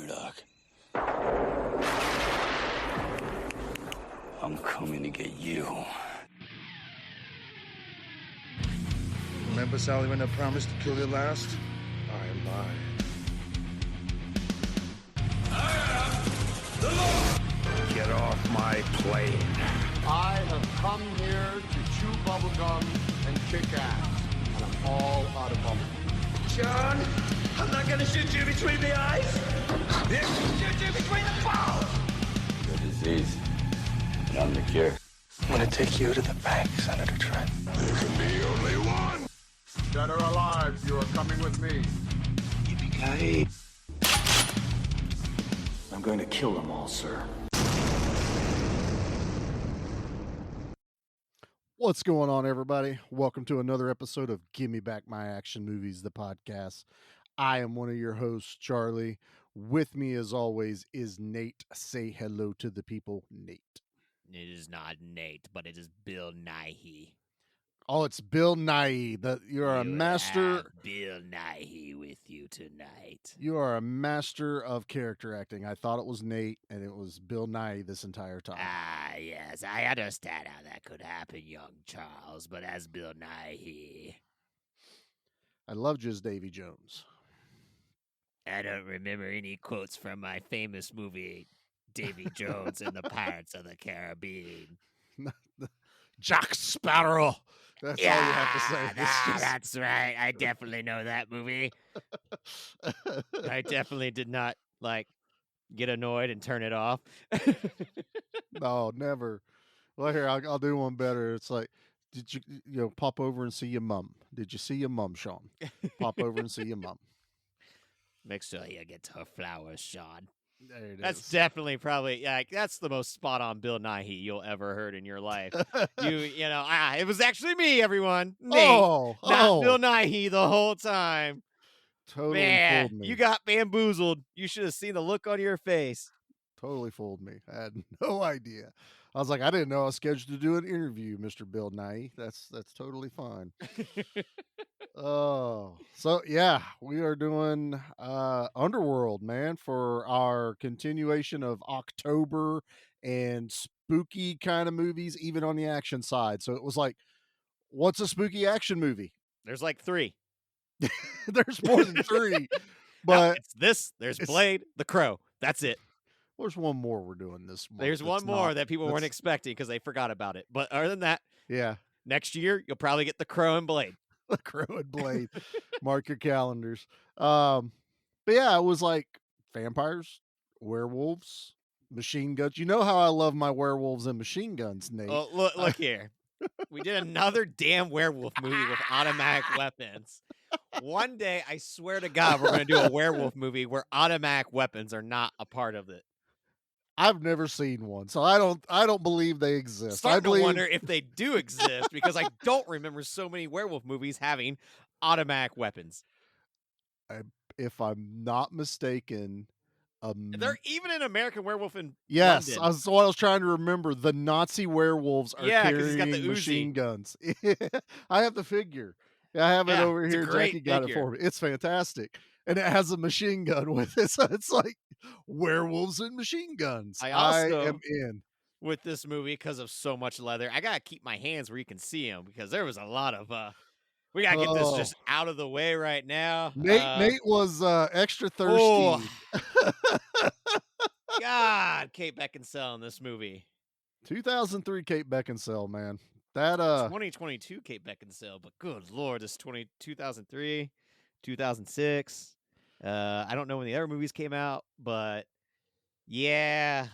Murdoch. I'm coming to get you. Remember, Sally, when I promised to kill you last? I lied. Get off my plane. I have come here to chew bubblegum and kick ass, and I'm all out of bubblegum. John, I'm not gonna shoot you between the eyes. Shoot you between the balls. The disease. And I'm the cure. I'm gonna take you to the bank, Senator Trent. There can be only one. Dead or alive, you are coming with me. Yippee-ki-yay. I'm going to kill them all, sir. What's going on, everybody? Welcome to another episode of Gimme Back My Action Movies, the podcast. I am one of your hosts, Charlie. With me, as always, is Nate. Say hello to the people, Nate. It is not Nate, but it is Bill Nighy. Oh, it's Bill Nighy. You are a master. Have Bill Nighy with you tonight. You are a master of character acting. I thought it was Nate, and it was Bill Nighy this entire time. Ah, yes, I understand how that could happen, young Charles, but as Bill Nighy, I love Just Davy Jones. I don't remember any quotes from my famous movie, Davy Jones and the Pirates of the Caribbean. Jack Sparrow. That's all you have to say. That's right. I definitely know that movie. I definitely did not, get annoyed and turn it off. No, never. Well, here, I'll do one better. It's like, did you pop over and see your mom? Did you see your mom, Sean? Pop over and see your mom. Make sure you get her flowers, Sean. There it That's is. definitely probably that's the most spot on Bill Nighy you'll ever heard in your life. It was actually me, everyone. Nate, not Bill Nighy the whole time. Totally Man, fooled me. you got bamboozled. You should have seen the look on your face. Totally fooled me. I had no idea. I was like, I didn't know I was scheduled to do an interview, Mr. Bill Nighy. That's totally fine. Oh, so yeah, we are doing Underworld, man, for our continuation of October and spooky kind of movies, even on the action side. So it was like, what's a spooky action movie? There's like 3. There's more than 3, but it's this. There's Blade, The Crow. That's it. There's one more we're doing this month. There's one more that people weren't expecting because they forgot about it. But other than that, yeah, next year you'll probably get The Crow and Blade. The Crow and Blade. Mark your calendars. But yeah, it was like vampires, werewolves, machine guns. You know how I love my werewolves and machine guns, Nate. Oh, look here. We did another damn werewolf movie with automatic weapons. One day, I swear to God, we're going to do a werewolf movie where automatic weapons are not a part of it. I've never seen one, so I don't believe they exist. Starting to wonder if they do exist because I don't remember so many werewolf movies having automatic weapons. If I'm not mistaken, they're even an American Werewolf in yes, London. That's what I was trying to remember. The Nazi werewolves are carrying he's got the machine guns. I have the figure. I have it over here. Jackie got it for me. It's fantastic. And it has a machine gun with it. So it's like werewolves and machine guns. I am in. With this movie, because of so much leather, I got to keep my hands where you can see them because there was a lot of... we got to get this just out of the way right now. Nate was extra thirsty. Oh. God, Kate Beckinsale in this movie. 2003 Kate Beckinsale, man. That 2022 Kate Beckinsale, but good Lord, this 2003, 2006. I don't know when the other movies came out, but yeah,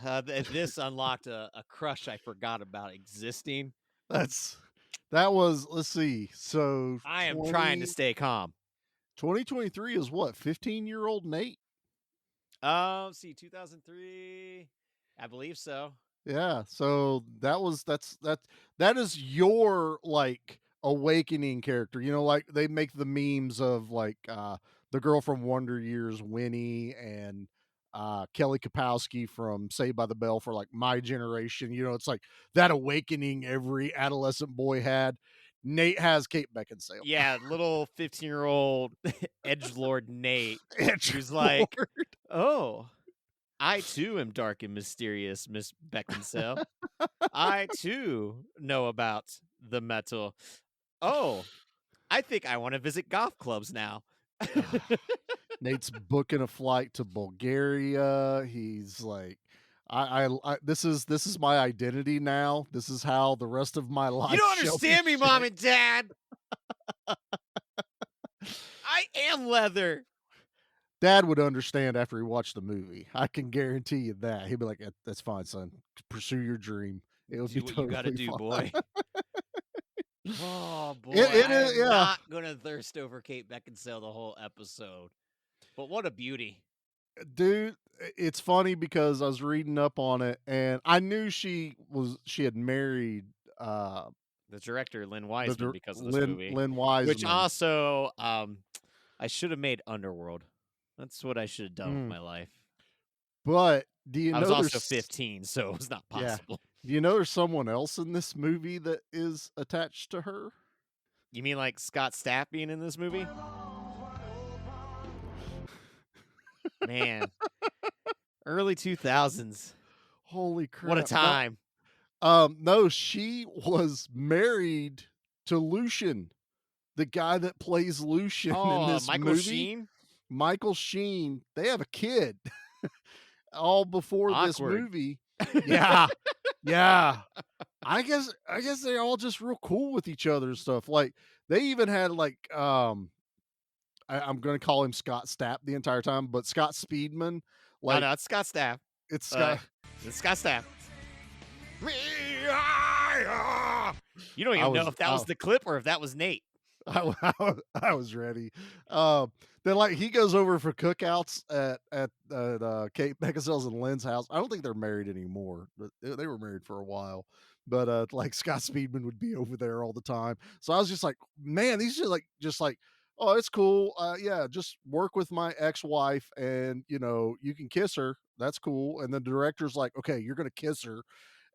this unlocked a crush I forgot about existing. Let's see. So I am trying to stay calm. 2023 is what? 15-year-old Nate? See, 2003, I believe so. Yeah, so that is your like awakening character. You know, like they make the memes of like the girl from Wonder Years, Winnie, and Kelly Kapowski from Saved by the Bell for like my generation. You know, it's like that awakening every adolescent boy had. Nate has Kate Beckinsale. Yeah, little 15-year-old edgelord Nate. Edgelord. Who's like, oh, I too am dark and mysterious, Miss Beckinsale. I too know about the metal. Oh, I think I want to visit golf clubs now. Nate's booking a flight to Bulgaria. He's like, this is my identity now. This is how the rest of my You life don't shall be understand me, Mom shaped. and Dad. I am leather. Dad would understand after he watched the movie. I can guarantee you that. He'd be like, That's fine, son. Pursue your dream. It would be Do what you gotta totally do, fine." boy. Oh boy, It I is, am yeah. not gonna thirst over Kate Beckinsale the whole episode. But what a beauty. Dude, it's funny because I was reading up on it and I knew she had married The director, Lynn the Wiseman, because of this Lynn movie. Lynn Which Wiseman. also, I should have made Underworld. That's what I should have done with Mm. my life. But do you I was know also there's 15, so it was not yeah. possible. Do you know there's someone else in this movie that is attached to her? You mean like Scott Stapp being in this movie? Man, early 2000s. Holy crap. What a No, time. no, she was married to Lucian, the guy that plays Lucian in Oh, this Michael movie. Sheen? Michael Sheen. They have a kid all before this Awkward. movie. Yeah. Yeah. I guess they're all just real cool with each other and stuff. Like they even had like I'm gonna call him Scott Stapp the entire time, but Scott Speedman, Oh, like no, it's Scott Stapp. it's Uh, Scott. it's Scott Stapp. You don't I even know was if that was the clip or if that was Nate. I was ready. Then like he goes over for cookouts at Kate Beckinsale's and Lynn's house. I don't think they're married anymore, but they were married for a while. But like Scott Speedman would be over there all the time. So I was just like, man, these are just like, oh, it's cool. Yeah, just work with my ex-wife, and you can kiss her. That's cool. And the director's like, okay, you're gonna kiss her,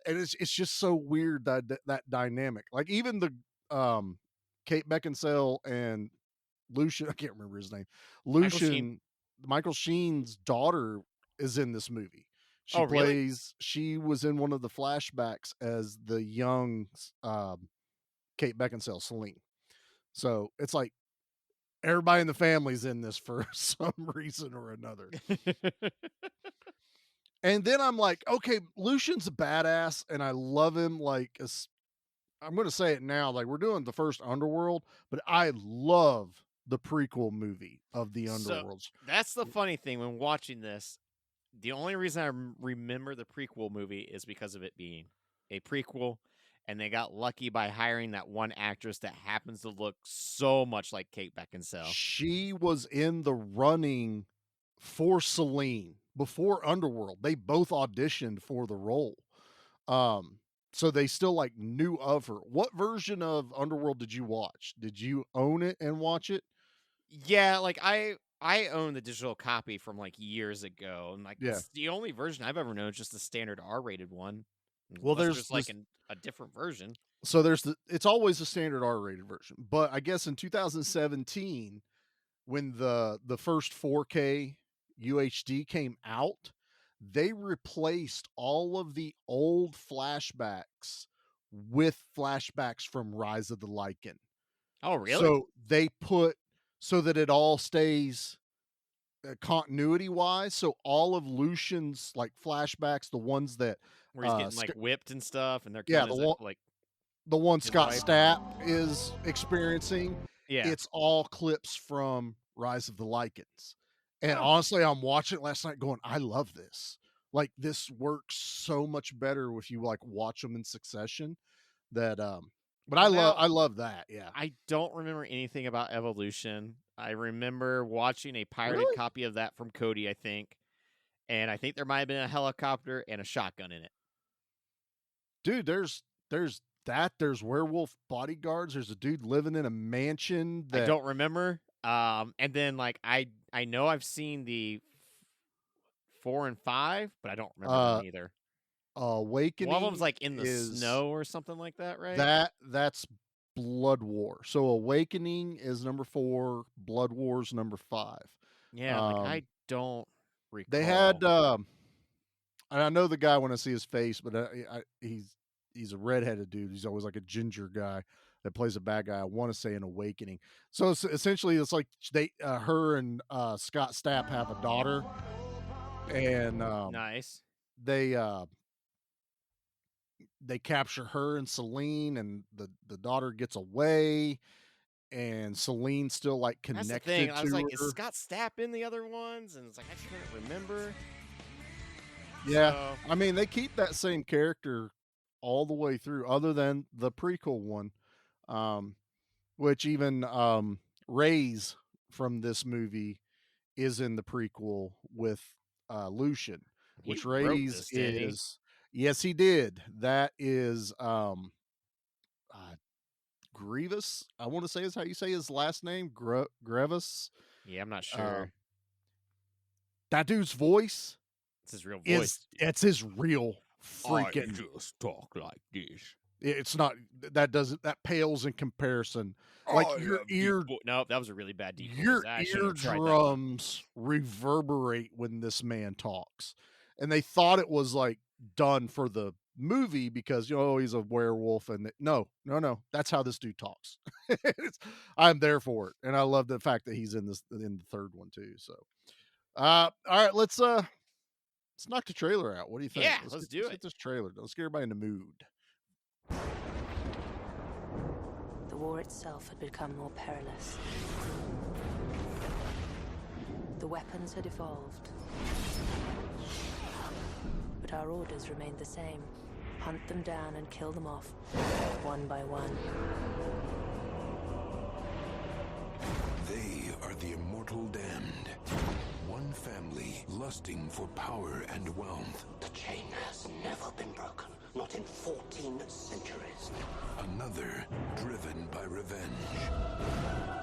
and it's just so weird that dynamic. Like even the um Kate Beckinsale and Lucian, I can't remember his name. Michael Sheen. Michael Sheen's daughter is in this movie. Oh, really? She was in one of the flashbacks as the young Kate Beckinsale, Celine. So it's like everybody in the family's in this for some reason or another. And then I'm like, okay, Lucian's a badass and I love him I'm going to say it now. Like we're doing the first Underworld, but I love the prequel movie of the So Underworlds. that's the funny thing when watching this. The only reason I remember the prequel movie is because of it being a prequel, and they got lucky by hiring that one actress that happens to look so much like Kate Beckinsale. She was in the running for Celine before Underworld. They both auditioned for the role. So they still like knew of her. What version of Underworld did you watch? Did you own it and watch it? Yeah, like I own the digital copy from like years ago, and like Yeah. it's the only version I've ever known is just the standard R-rated one. Well, Unless there's there's like this. a different version. So it's always the standard R-rated version. But I guess in 2017, when the first 4K UHD came out, they replaced all of the old flashbacks with flashbacks from Rise of the Lycan. Oh, really? So they put so that it all stays continuity wise. So all of Lucian's like flashbacks, the ones that Where he's getting like whipped and stuff, and they're yeah, killing his like the one his Scott wife. Stapp is experiencing, Yeah. it's all clips from Rise of the Lycans. And honestly, I'm watching it last night going, I love this. Like this works so much better if you like watch them in succession. That but Well, I love that. Yeah. I don't remember anything about Evolution. I remember watching a pirated Really? copy of that from Cody, I think. And I think there might have been a helicopter and a shotgun in it. Dude, there's werewolf bodyguards. There's a dude living in a mansion I that don't remember. And then like I know I've seen the 4 and 5, but I don't remember them either. Awakening. One of them's like in the is snow or something like that, right? that's Blood War. So Awakening is number 4, Blood War's number 5. Yeah, like I don't recall. They had I know the guy when I see his face, but he's a redheaded dude. He's always like a ginger guy that plays a bad guy. I want to say in Awakening. So essentially, it's like her and Scott Stapp have a daughter, and Nice. they capture her and Celine, and the daughter gets away, and Celine's still like That's the connected thing. I was to like, her. is Scott Stapp in the other ones? And it's like I just couldn't remember. Yeah, So, I mean they keep that same character all the way through, other than the prequel one, which even Ray's from this movie is in the prequel with Lucian, he which wrote Ray's this, didn't he? is. Yes, he did. That is uh, Grievous. I want to say is how you say his last name, Grievous. Yeah, I'm not Uh, sure. that dude's voice It's his real is voice. it's his real freaking. just talk like this. It's not that pales in comparison. Like your No, that was a really bad deep voice. your I should have tried that one. eardrums reverberate when this man talks, and they thought it was like done for the movie because he's a werewolf, and no, that's how this dude talks. I'm there for it, and I love the fact that he's in the third one too. So, all right, let's knock the trailer out. What do you think? Yeah, let's do Let's it. get this trailer. Let's get everybody in the mood. The war itself had become more perilous. The weapons had evolved. But our orders remained the same. Hunt them down and kill them off, one by one. They are the immortal damned. One family lusting for power and wealth. The chain has never been broken, not in 14 centuries. Another driven by revenge.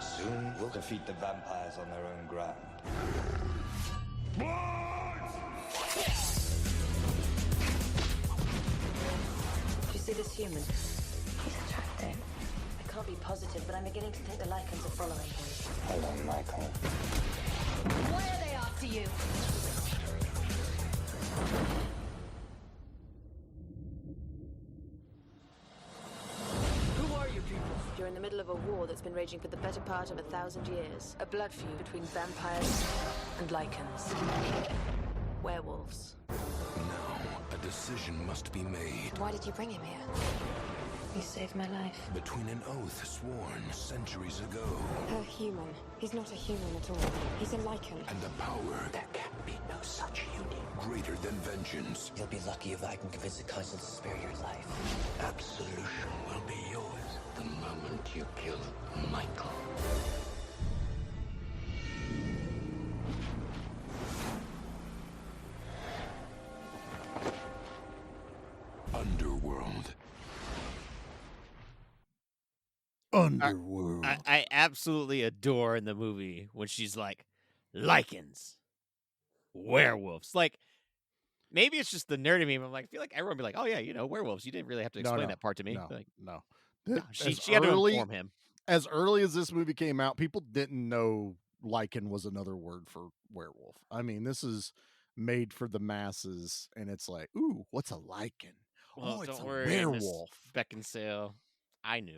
Soon we'll defeat the vampires on their own ground. Do you see this human? He's attractive. I can't be positive, but I'm beginning to think the lichens are following him. Hello, Michael. Why are they after you? Who are you people? You're in the middle of a war that's been raging for the better part of 1,000 years. A blood feud between vampires and lichens. Werewolves. Now, a decision must be made. Why did you bring him here? He saved my life. Between an oath sworn centuries ago A human. He's not a human at all. He's a lichen. and a power There can be no such union. greater than vengeance. You'll be lucky if I can convince the council to spare your life. Absolution will be yours the moment you kill Michael. Underworld. Underworld. I absolutely adore in the movie when she's like, lichens, werewolves. Like, maybe it's just the nerd in me. But I'm like, I feel like everyone would be like, oh yeah, werewolves. You didn't really have to explain that part to me. No, Like, no. no, As she had to early- inform him. As early as this movie came out, people didn't know lichen was another word for werewolf. I mean, this is made for the masses, and it's like, ooh, what's a lichen? Well, It's don't a worry, Miss werewolf. Beckinsale. I knew.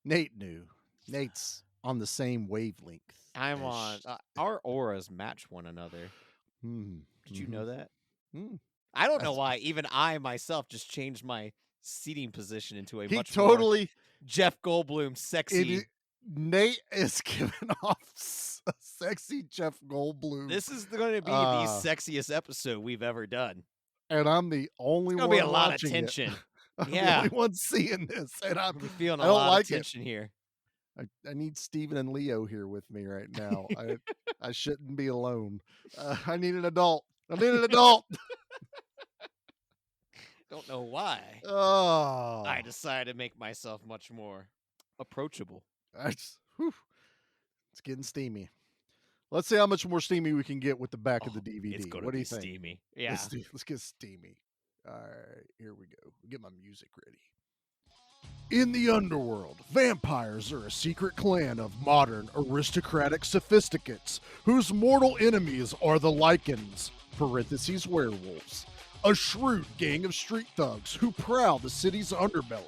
Nate knew. Nate's on the same wavelength. I'm as on. Our auras match one another. Hmm. Did you know that? Mm. I don't know That's- why. Even I myself just changed my seating position into a He much more totally. Jeff Goldblum sexy. Nate is giving off a sexy Jeff Goldblum. This is going to be the sexiest episode we've ever done. And I'm the only It's one. going to be a lot of watching it. tension. I'm Yeah. the only one seeing this, and I'm We're feeling I a don't lot like of it. tension here. I need Steven and Leo here with me right now. I shouldn't be alone. I need an adult. I need an adult. Don't know why. Oh, I decided to make myself much more approachable. Whew, it's getting steamy. Let's see how much more steamy we can get with the back of the DVD. It's going to What do be you think? steamy. Yeah. Let's get steamy. All right, here we go. Get my music ready. In the underworld, vampires are a secret clan of modern aristocratic sophisticates whose mortal enemies are the lichens (werewolves). a shrewd gang of street thugs who prowl the city's underbelly.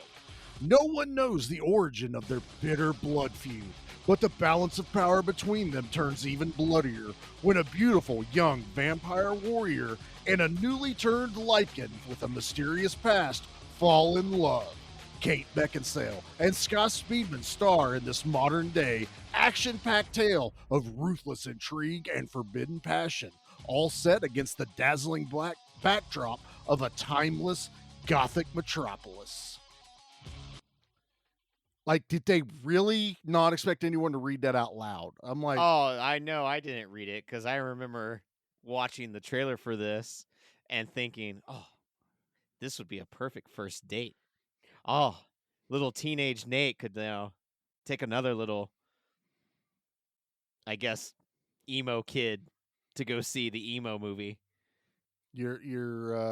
No one knows the origin of their bitter blood feud, but the balance of power between them turns even bloodier when a beautiful young vampire warrior and a newly turned lichen with a mysterious past fall in love. Kate Beckinsale and Scott Speedman star in this modern day, action packed tale of ruthless intrigue and forbidden passion, all set against the dazzling black backdrop of a timeless Gothic metropolis. Like, did they really not expect anyone to read that out loud? I'm like, Oh, I know I didn't read it because I remember watching the trailer for this and thinking, oh, this would be a perfect first date. Oh, little teenage Nate could now take another little, I guess, emo kid to go see the emo movie. your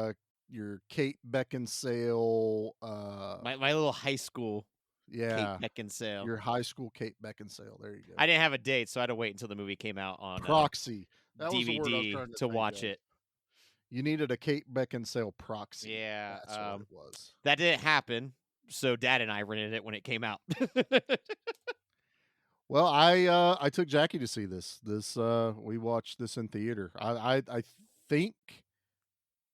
Kate Beckinsale, My little high school yeah, Kate Beckinsale. your high school Kate Beckinsale. There you go. I didn't have a date, so I had to wait until the movie came out on Proxy. That was the word I was DVD trying to think watch of. it. You needed a Kate Beckinsale proxy. Yeah, That's what it was. that didn't happen. So Dad and I rented it when it came out. Well, I took Jackie to see this. We watched this in theater. I think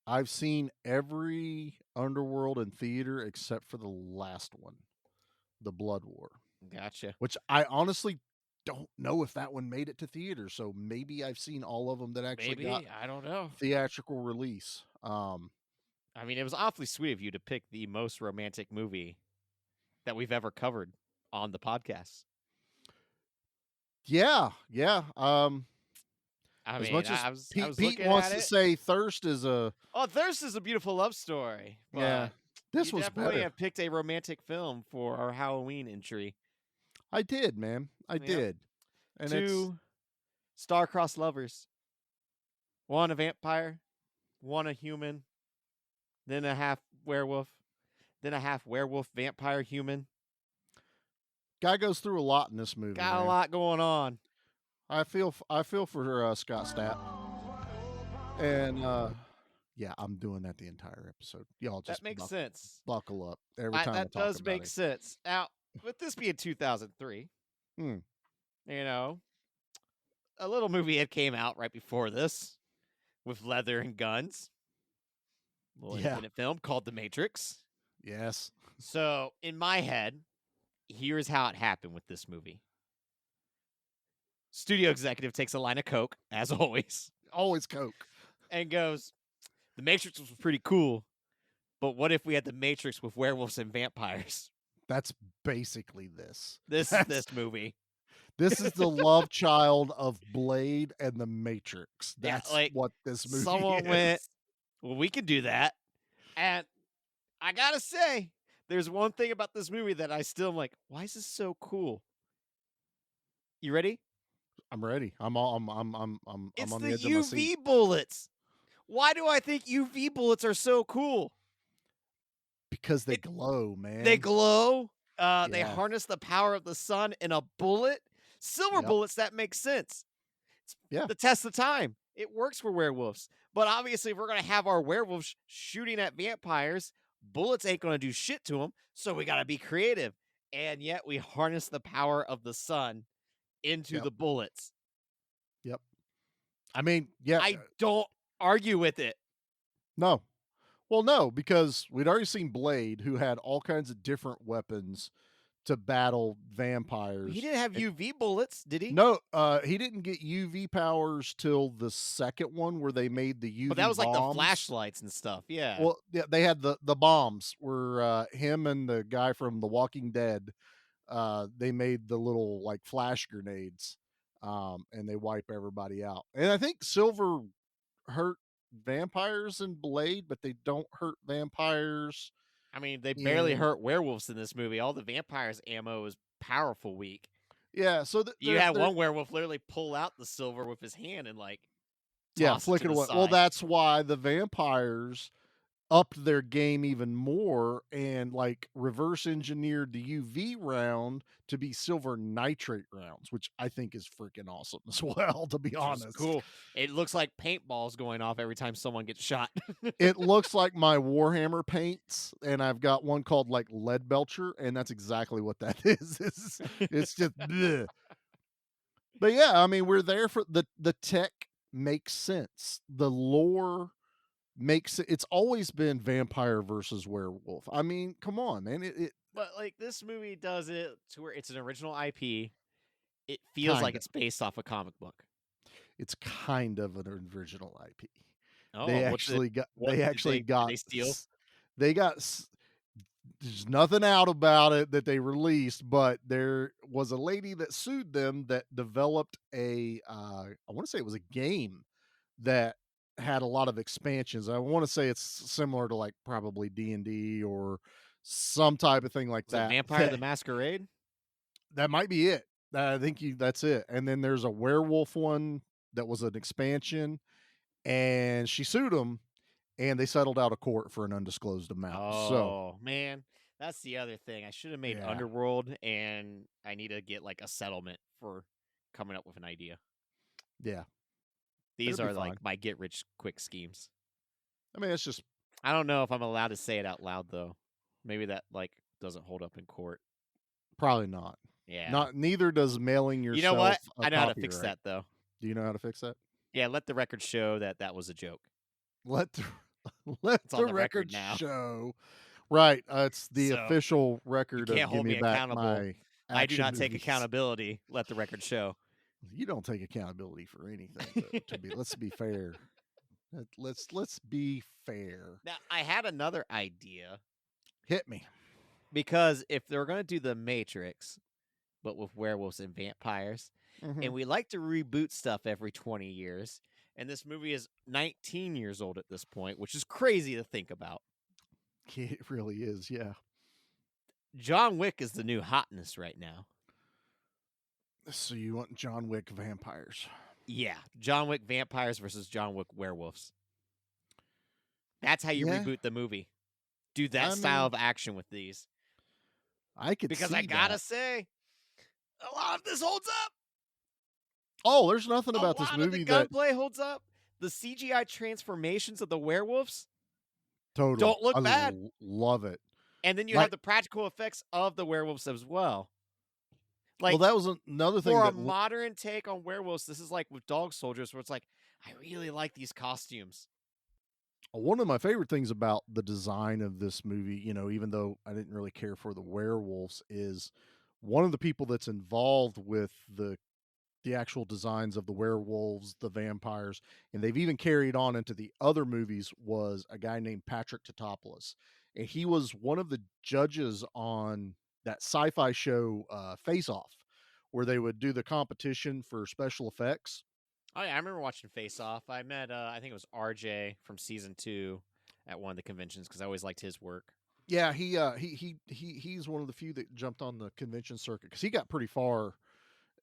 I've seen every Underworld in theater except for the last one, The Blood War, Gotcha. which I honestly don't know if that one made it to theater. So maybe I've seen all of them that actually got Maybe, I don't know. theatrical release. I mean, it was awfully sweet of you to pick the most romantic movie that we've ever covered on the podcast. Yeah. I As mean, much as I was Pete looking wants at to it. say Thirst is a Oh, Thirst is a beautiful love story. But yeah, this you was definitely better. have picked a romantic film for our Halloween entry. I did, man. I did. And it's Two star-crossed lovers. One a vampire, one a human, then a half werewolf, then a half werewolf vampire human. guy goes through a lot in this movie. Got a man. lot going on. I feel for Scott Stapp, and yeah, I'm doing that the entire episode. Y'all just That makes sense. buckle up every time I That talk does about make it. sense. Now, with this being 2003, Hmm. you know, a little movie had came out right before this with leather and guns. A little Yeah. independent film called The Matrix. Yes. So, in my head, here's how it happened with this movie. Studio executive takes a line of coke, as always, Always Coke. and goes, The Matrix was pretty cool, but what if we had The Matrix with werewolves and vampires? That's basically this. This is this movie. This is the love child of Blade and the Matrix. Yeah, That's like, what this movie Someone is. went, well, we can do that. And I gotta say, there's one thing about this movie that I still am like, why is this so cool? You ready? I'm ready. I'm on It's the the edge of my seat. UV bullets. Why do I think UV bullets are so cool? Because they glow, man. They glow. They Yeah. harness the power of the sun in a bullet. Silver Yep. bullets, that makes sense. It's Yeah. the test of time. It works for werewolves. But obviously, if we're going to have our werewolves shooting at vampires, bullets ain't going to do shit to them. So we got to be creative. And yet we harness the power of the sun into Yep. the bullets. Yep. I mean, yeah. I don't argue with it. No. Well, no, because we'd already seen Blade, who had all kinds of different weapons to battle vampires. He didn't have UV bullets, did he? No, he didn't get UV powers till the second one where they made the UV But that was like the bombs. flashlights and stuff. Yeah. Well, yeah, they had the bombs where him and the guy from The Walking Dead, they made the little like flash grenades, and they wipe everybody out. And I think Silver hurt vampires in Blade, but they don't hurt vampires. I mean, they barely in- hurt werewolves in this movie. All the vampires' ammo is powerful weak. Yeah, so You had one werewolf literally pull out the silver with his hand and like yeah, toss flick to it the away. Well, side. that's why the vampires upped their game even more and like reverse engineered the UV round to be silver nitrate rounds, which I think is freaking awesome as well, to be Which was honest. cool. It looks like paintballs going off every time someone gets shot. It looks like my Warhammer paints, and I've got one called like Lead Belcher, and that's exactly what that is. It's just bleh. But yeah, I mean, we're there for the tech makes sense. The lore makes it, it's always been vampire versus werewolf. I mean, come on, man. But like this movie does it to where it's an original IP. It feels like Kinda. it's based off a comic book. It's kind of an original IP. Oh, what's it? What They did actually did got they steal? they got there's nothing out about it that they released, but there was a lady that sued them that developed I want to say it was a game that had a lot of expansions. I want to say it's similar to like probably D&D or some type of thing like Was it that. Vampire the Masquerade? That might be it. I think that's it. And then there's a werewolf one that was an expansion, and she sued them, and they settled out of court for an undisclosed amount. So, Oh man, that's the other thing. I should have made yeah, Underworld, and I need to get like a settlement for coming up with an idea. yeah, These it'll be are like fine. my get rich quick schemes. I mean, it's just I don't know if I'm allowed to say it out loud though. Maybe that like doesn't hold up in court. probably not. Yeah. Neither does mailing You know what? yourself a I know how to fix copyright. that though. Do you know how to fix that? Yeah, let the record show that that was a joke. Let the let It's on the the record record now. show. Right, it's the So, official You record of can't "Give hold Me me Back accountable. My I do Action not take Movies." accountability. Let the record show. You don't take accountability for anything, though, let's be fair. Let's be fair. Now, I had another idea Hit me. because if they're going to do the Matrix, but with werewolves and vampires, and Mhm. we like to reboot stuff every 20 years, and this movie is 19 years old at this point, which is crazy to think about. It really is, yeah. John Wick is the new hotness right now. So you want John Wick vampires? Yeah, John Wick vampires versus John Wick werewolves. That's how you Yeah, reboot the movie. Do that I style mean, of action with these. I could Because see I gotta that. say, a lot of this holds up. Oh, there's nothing A about this lot of the movie that gunplay holds up. The CGI transformations of the werewolves totally. don't look I bad. love it. And then you Like, have the practical effects of the werewolves as well. well, Like, that was another thing for a that modern take on werewolves, this is like with dog soldiers, where it's like, I really like these costumes. one of my favorite things about the design of this movie, even though I didn't really care for the werewolves, is one of the people that's involved with the actual designs of the werewolves, the vampires, and they've even carried on into the other movies, was a guy named Patrick Tatopoulos. And he was one of the judges on that sci-fi show Face Off, where they would do the competition for special effects. Oh yeah, I remember watching Face Off. I met, I think it was RJ from season 2 at one of the conventions because I always liked his work. Yeah, he's one of the few that jumped on the convention circuit because he got pretty far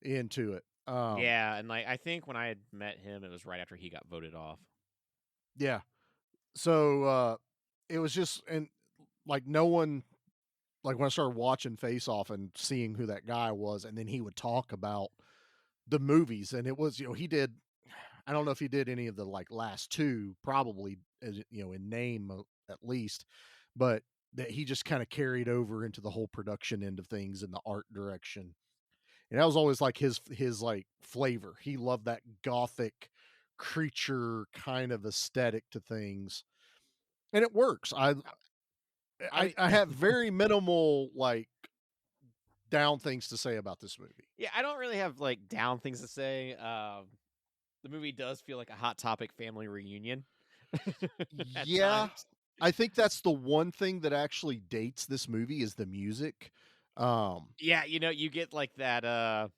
into it. Yeah, and like I think when I had met him, it was right after he got voted off. Yeah. So it was just, and like no one, like when I started watching Face Off and seeing who that guy was, and then he would talk about the movies, and it was, he did, I don't know if he did any of the like last two, probably, as in name at least, but that he just kind of carried over into the whole production end of things and the art direction. And that was always like his like flavor. He loved that gothic creature kind of aesthetic to things. And it works. I have very minimal like down things to say about this movie. Yeah, I don't really have like down things to say. The movie does feel like a Hot Topic family reunion. At Yeah. times. I think that's the one thing that actually dates this movie is the music. Yeah, you get like that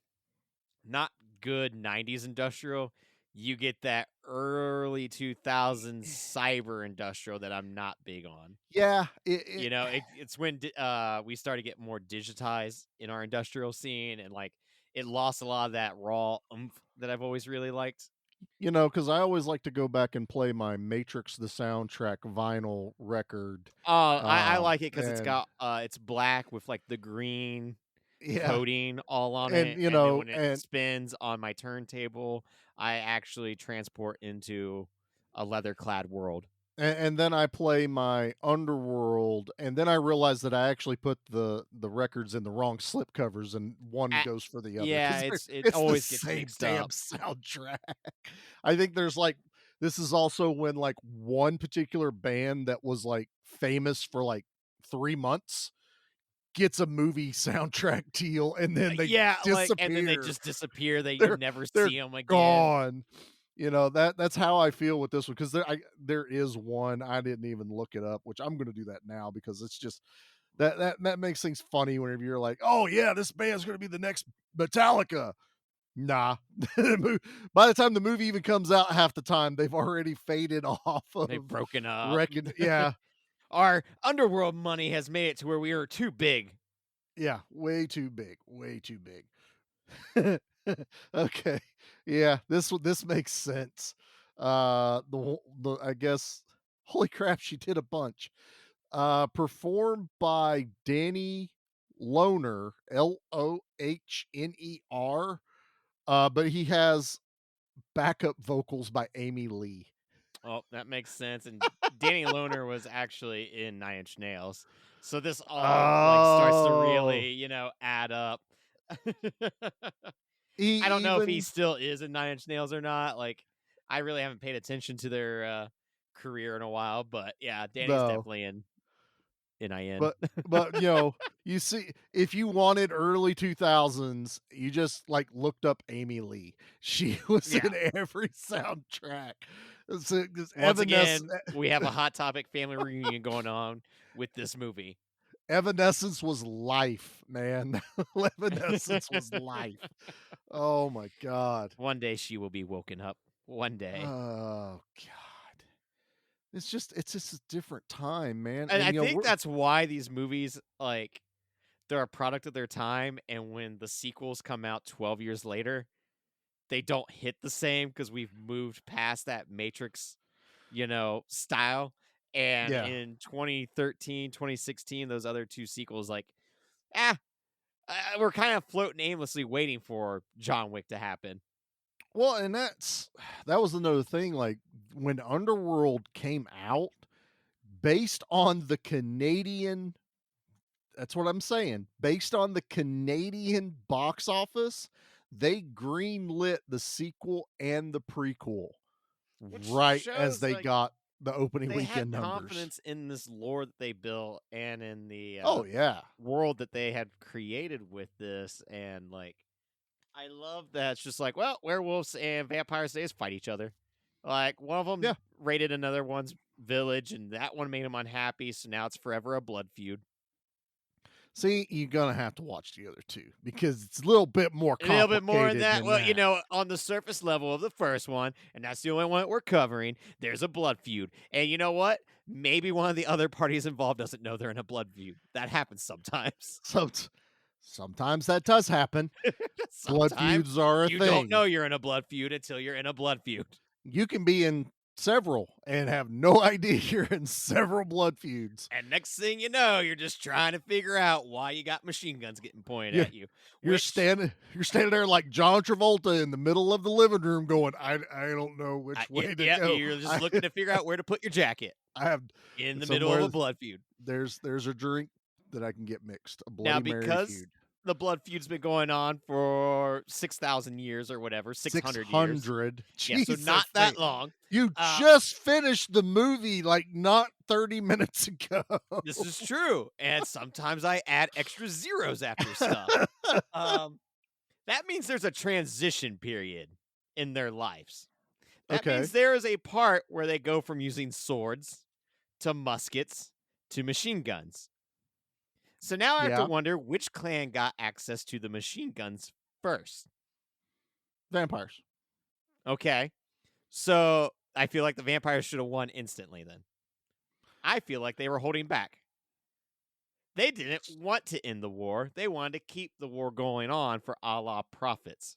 not good 90s industrial. You get that early 2000s cyber industrial that I'm not big on. Yeah, It's when we started to get more digitized in our industrial scene, and like it lost a lot of that raw oomph that I've always really liked. Because I always like to go back and play my Matrix the soundtrack vinyl record. I like it because And it's black with like the green yeah, coating all on and it, and then when it spins on my turntable, I actually transport into a leather clad world. and then I play my Underworld, and then I realize that I actually put the records in the wrong slip covers, and one A- goes for the other yeah, because it it's the always gets same mixed damn up. soundtrack. I think there's like this is also when like one particular band that was like famous for like 3 months gets a movie soundtrack deal, and then they Yeah, like, and then they disappear. just disappear. You They're never they're see them again. gone. That's how I feel with this one because there is one I didn't even look it up, which I'm gonna do that now because it's just that makes things funny whenever you're like, oh yeah, this band's gonna be the next Metallica. Nah. By the time the movie even comes out, half the time they've already faded off They've of broken up. yeah, Our Underworld money has made it to where we are too big. yeah, way too big, way too big. Okay. Yeah, this makes sense. The I guess holy crap, she did a bunch. Performed by Danny Lohner, Lohner, but he has backup vocals by Amy Lee. Oh, that makes sense. And Danny Lohner was actually in Nine Inch Nails, so this all like starts to Oh, really, add up. I don't he know if he even still is in Nine Inch Nails or not. Like, I really haven't paid attention to their career in a while, but yeah, Danny's no. definitely in NIN. But but you see, if you wanted early 2000s, you just like looked up Amy Lee. She was Yeah. in every soundtrack. So, 'cause Once again, we have a Hot Topic family reunion going on with this movie. Evanescence was life, man. Evanescence was life. Oh my god. One day she will be woken up. One day. Oh god. It's just a different time, man. And And I think that's why these movies, like, they're a product of their time. And when the sequels come out 12 years later, they don't hit the same because we've moved past that Matrix, style. And yeah. in 2013, 2016, those other two sequels, like, ah, we're kind of floating aimlessly waiting for John Wick to happen. Well, and that was another thing. Like when Underworld came out, based on the Canadian, that's what I'm saying. Based on the Canadian box office, they greenlit the sequel and the prequel Which right as shows, they like, got the opening they weekend had numbers. confidence in this lore that they built and in the Oh yeah. world that they had created with this. And, like, I love that it's just like, well, werewolves and vampires, they just fight each other. Like, one of them Yeah. raided another one's village, and that one made him unhappy, so now it's forever a blood feud. See, you're gonna have to watch the other two because it's a little bit more A little bit more in complicated that. than Well, that. on the surface level of the first one, and that's the only one that we're covering, there's a blood feud. And you know what? Maybe one of the other parties involved doesn't know they're in a blood feud. That happens sometimes. So sometimes that does happen. Blood Sometimes feuds are a you don't thing. know you're in a blood feud until you're in a blood feud. You can be in several and have no idea you're in several blood feuds. And next thing you know, you're just trying to figure out why you got machine guns getting pointed Yeah, at you. You're standing there like John Travolta in the middle of the living room going, I don't know which way to go. You're just looking to figure out where to put your jacket I have in the middle of somewhere a blood feud. there's a drink that I can get mixed. A Now, Bloody Mary because feud. the blood feud's been going on for 6,000 years or whatever, 600 years. 600. Yeah, so Jesus, not that mate. long. You just finished the movie like not 30 minutes ago. This is true. And sometimes I add extra zeros after stuff. That means there's a transition period in their lives. That Okay. means there is a part where they go from using swords to muskets to machine guns. So now I have to wonder which clan got access to the machine guns first. Vampires. Okay. So I feel like the vampires should have won instantly then. I feel like they were holding back. They didn't want to end the war. They wanted to keep the war going on for a la profits.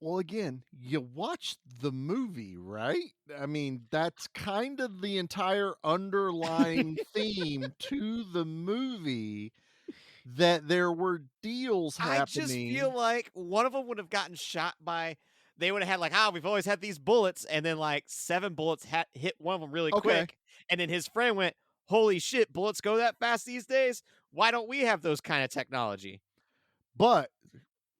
Well, again, you watched the movie, right? I mean, that's kind of the entire underlying theme to the movie, that there were deals I just feel happening. like one of them would have gotten shot by. They would have had like, we've always had these bullets, and then like 7 bullets hit one of them really Okay, quick, and then his friend went, "Holy shit, bullets go that fast these days? Why don't we have those kind of technology?" but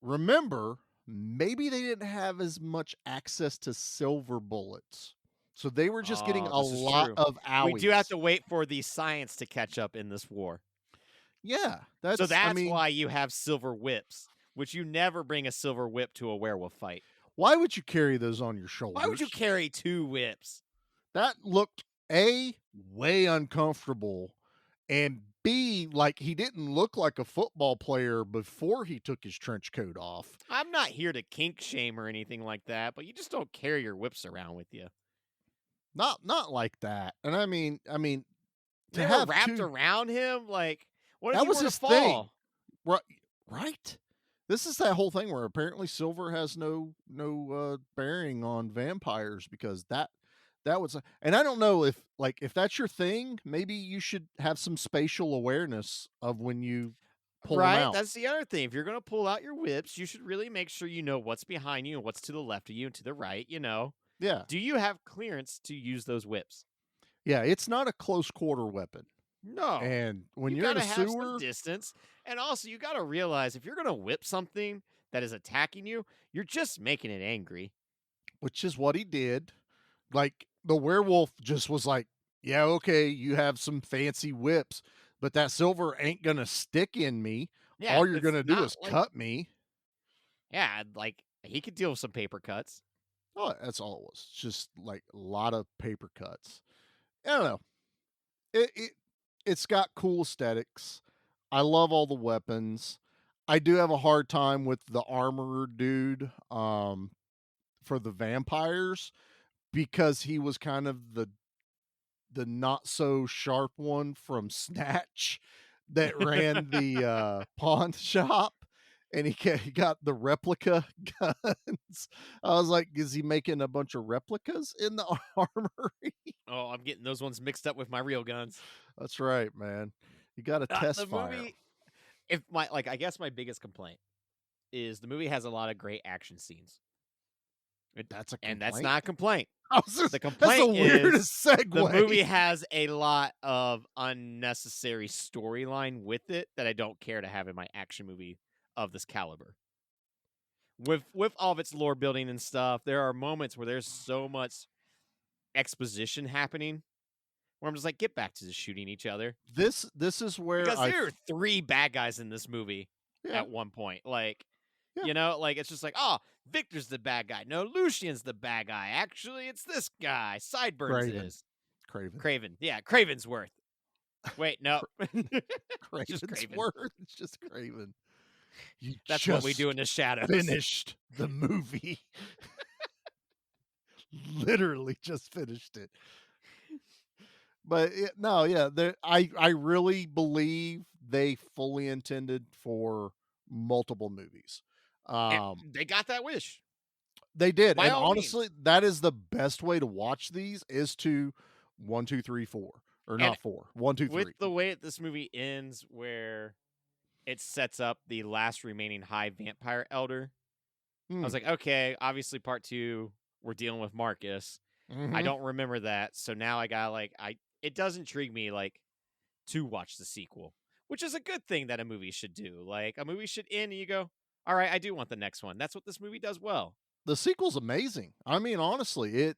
remember, maybe they didn't have as much access to silver bullets, so they were just getting Oh, a this is lot true. of We do have owies. to wait for the science to catch up in this war. Yeah, So that's I that's mean, why you have silver whips, which you never bring a silver whip to a werewolf fight. why would you carry those on your Why would you shoulders? carry 2 whips? That looked A, way uncomfortable, and B, like he didn't look like a football player before he took his trench coat off. I'm not here to kink shame or anything like that, but you just don't carry your whips around with you. Not like that. And I mean to They were have wrapped 2, around him. Like, what if that he was were to his thing. fall? Right, right? This is that whole thing where apparently silver has no bearing on vampires, because that was, and I don't know if, like, if that's your thing, maybe you should have some spatial awareness of when you pull them Right? out. That's the other thing. If you're going to pull out your whips, you should really make sure you know what's behind you and what's to the left of you and to the right, you know. Yeah. Do you have clearance to use those whips? Yeah, it's not a close quarter weapon. No. And when You you're got in a to have some sewer, distance. And also, you got to realize if you're going to whip something that is attacking you, you're just making it angry. which is what he did, like the werewolf just was like, "Yeah, okay, you have some fancy whips, but that silver ain't gonna stick in me. Yeah, All you're it's gonna do not is like, cut me." yeah, like he could deal with some paper cuts. Oh, that's all it was. Just like a lot of paper cuts. I don't know. It's got cool aesthetics. I love all the weapons. I do have a hard time with the armorer dude for the vampires, because he was kind of the not so sharp one from Snatch that ran the pawn shop, and he got the replica guns. I was like, is he making a bunch of replicas in the armory? Oh, I'm getting those ones mixed up with my real guns. That's right, man. You got to test The fire. movie, if my like, I guess my biggest complaint is the movie has a lot of great action scenes. That's a And that's complaint. not a complaint. That's The the complaint weirdest is the movie segue. has a lot of unnecessary storyline with it that I don't care to have in my action movie of this caliber. With all of its lore building and stuff, there are moments where there's so much exposition happening where I'm just like, get back to just shooting each other. This is where Because there are 3 bad guys in this movie yeah, at one point. Like, Yeah. you know, like it's just like, oh, Victor's the bad guy. No, Lucian's the bad guy. Actually, it's this guy. Sideburns Craven. is. Craven. Craven. Yeah, Cravensworth. Wait, no. Just Craven's Craven. word. It's just Craven. You That's what we just do in the shadows. finished the movie. Literally just finished it. But no, yeah, I really believe they fully intended for multiple movies. And they got that wish. They did, By and all honestly, means. that is the best way to watch these, is to 1, 2, 3, 4, or And not 4. 1, 2, 3. With the way this movie ends, where it sets up the last remaining high vampire elder, I was like, okay, obviously part 2, we're dealing with Marcus. I don't remember that, so now I got it does intrigue me to watch the sequel, which is a good thing that a movie should do. Like a movie should end and you go, all right, I do want the next one. That's what this movie does well. The sequel's amazing. I mean, honestly,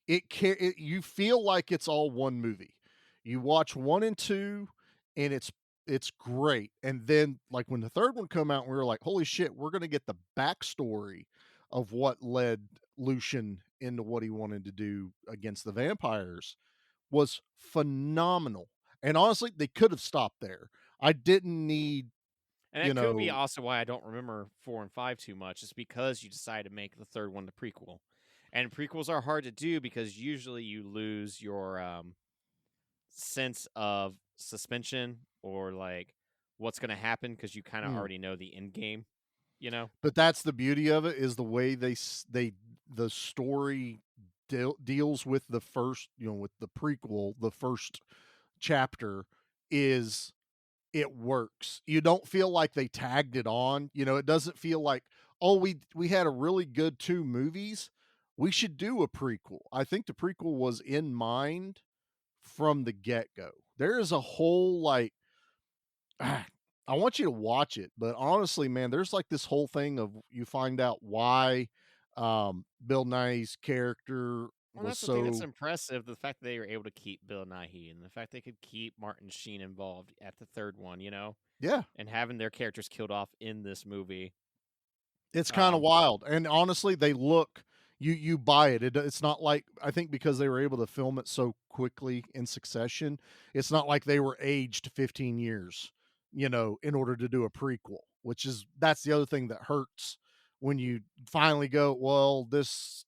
you feel like it's all one movie. You watch 1 and 2, and it's great. And then, like, when the third one come out, we were like, holy shit, we're gonna get the backstory of what led Lucian into what he wanted to do against the vampires, was phenomenal. And honestly, they could have stopped there. I didn't need, And it could be also why I don't remember 4 and 5 too much. It's because you decided to make the third one the prequel. And prequels are hard to do because usually you lose your sense of suspension or like what's going to happen because you kind of already know the end game. you know? But that's the beauty of it, is the way the story deals with the first, with the prequel, the first chapter is it works. You don't feel like they tagged it on. It doesn't feel like, oh, we had a really good 2 movies. We should do a prequel. I think the prequel was in mind from the get-go. There is a whole I want you to watch it, but honestly, man, there's like this whole thing of you find out why Bill Nighy's character Well, was that's the thing that's so impressive. The fact that they were able to keep Bill Nighy and the fact they could keep Martin Sheen involved at the 3rd one, yeah. and having their characters killed off in this movie. It's kind of wild. And honestly, they look, you buy it. It's not like, I think because they were able to film it so quickly in succession, it's not like they were aged 15 years, in order to do a prequel, that's the other thing that hurts when you finally go, well, this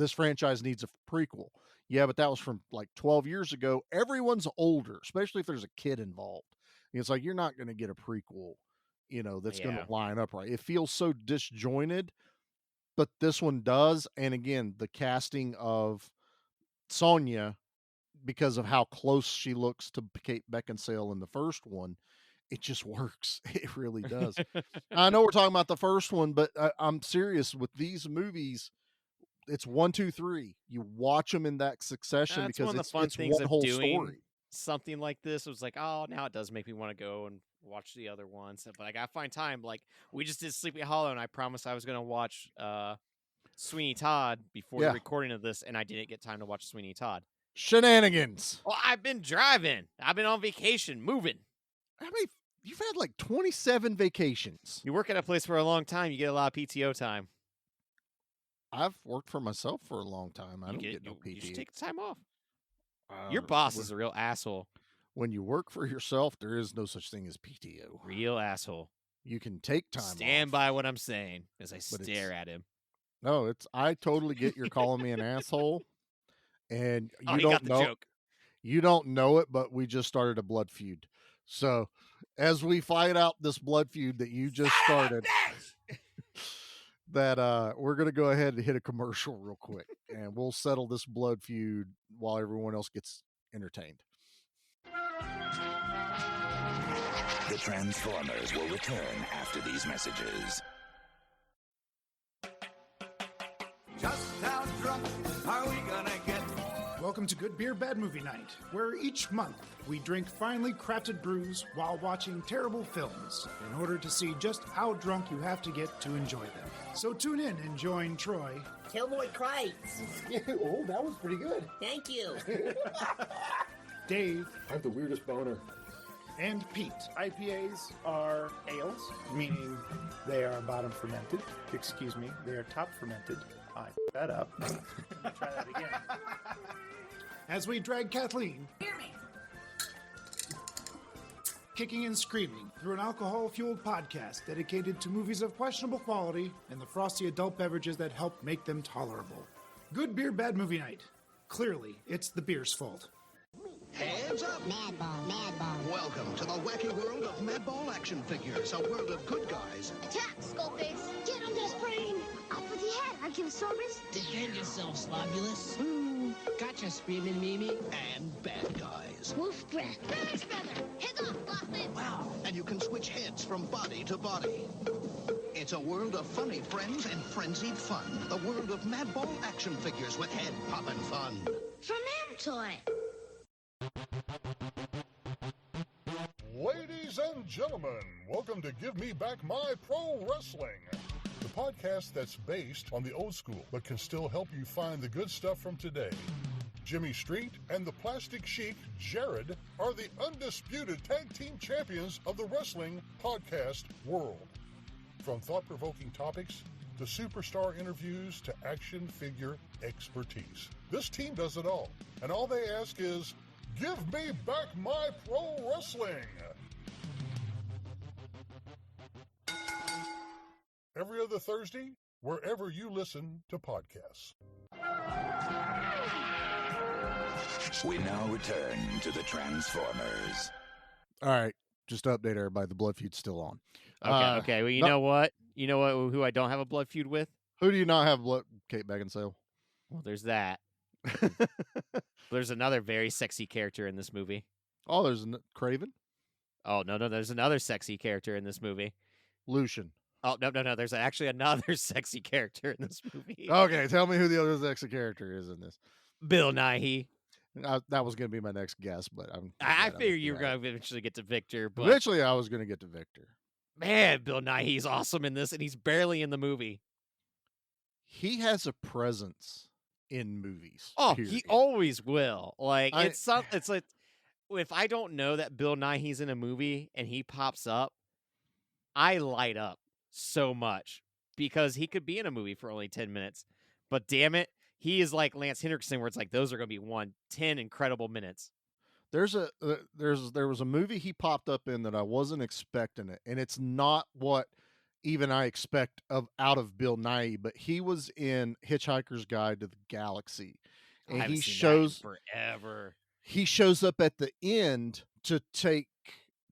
franchise needs a prequel. Yeah, but that was from like 12 years ago. Everyone's older, especially if there's a kid involved. It's like, you're not going to get a prequel, that's going to line up right. It feels so disjointed, but this one does. And again, the casting of Sonya, because of how close she looks to Kate Beckinsale in the first one, it just works. It really does. I know we're talking about the first one, but I'm serious with these movies. It's 1, 2, 3. You watch them in that succession That's because one of the fun it's things one of whole doing story. something like this. It was like, oh, now it does make me want to go and watch the other ones. But I gotta find time. Like, we just did Sleepy Hollow, and I promised I was gonna watch Sweeney Todd before the recording of this, and I didn't get time to watch Sweeney Todd. Shenanigans. Well, I've been driving. I've been on vacation, moving. I mean, you've had like 27 vacations. You work at a place for a long time, you get a lot of PTO time. I've worked for myself for a long time. I don't get no PTO. You should take the time off. Your boss is a real asshole. When you work for yourself, there is no such thing as PTO. Real asshole. You can take time off. Stand by what I'm saying as I stare at him. No, I totally get you're calling me an asshole. And you he don't got the know joke. You don't know it, but we just started a blood feud. So as we fight out this blood feud that you just started, that we're going to go ahead and hit a commercial real quick, and we'll settle this blood feud while everyone else gets entertained. The Transformers will return after these messages. Just how drunk are we gonna get? Welcome to Good Beer, Bad Movie Night, where each month we drink finely crafted brews while watching terrible films in order to see just how drunk you have to get to enjoy them. So tune in and join Troy. Killboy Kreitz. Oh, that was pretty good. Thank you. Dave. I have the weirdest boner. And Pete. IPAs are ales, meaning they are bottom fermented. Excuse me, they are top fermented. I that up. Try that again. As we drag Kathleen, Hear me. kicking and screaming through an alcohol-fueled podcast dedicated to movies of questionable quality and the frosty adult beverages that help make them tolerable. Good Beer, Bad Movie Night. Clearly, it's the beer's fault. Hands up! Madball, Madball. Welcome to the wacky world of Madball action figures, a world of good guys. Attack, Skullface! Get under his brain! Up with your head, Archaeosaurus! Defend yourself, Slobulus. Gotcha, Screaming Mimi. And bad guys. Wolf breath. Phoenix feather! Heads off, Blockman! Wow! And you can switch heads from body to body. It's a world of funny friends and frenzied fun. The world of Madball action figures with head-poppin' fun. From Amtoy. Ladies and gentlemen, welcome to Give Me Back My Pro Wrestling, the podcast that's based on the old school, but can still help you find the good stuff from today. Jimmy Street and the Plastic Sheik, Jared, are the undisputed tag team champions of the wrestling podcast world. From thought-provoking topics to superstar interviews to action figure expertise. This team does it all, and all they ask is, give me back my pro wrestling! Every other Thursday, wherever you listen to podcasts. We now return to the Transformers. All right, just to update everybody, the blood feud's still on. Okay. Well, you know what? You know what? Who I don't have a blood feud with? Who do you not have? Kate Beckinsale. Well, there's that. There's another very sexy character in this movie. Oh, there's Craven. Oh no, there's another sexy character in this movie. Lucian. Oh no, there's actually another sexy character in this movie. Okay, tell me who the other sexy character is in this. Bill Nighy. That was going to be my next guess, but I figured you were going to eventually get to Victor. But eventually, I was going to get to Victor. Man, Bill Nighy's awesome in this, and he's barely in the movie. He has a presence in movies. Oh, period. he always will. Like it's like if I don't know that Bill Nighy's in a movie and he pops up, I light up so much because he could be in a movie for only 10 minutes. But damn it, he is like Lance Henriksen, where it's like those are going to be 10 incredible minutes. There was a movie he popped up in that I wasn't expecting it, and it's not what even I expect out of Bill Nighy, but he was in Hitchhiker's Guide to the Galaxy, and he shows forever. He shows up at the end to take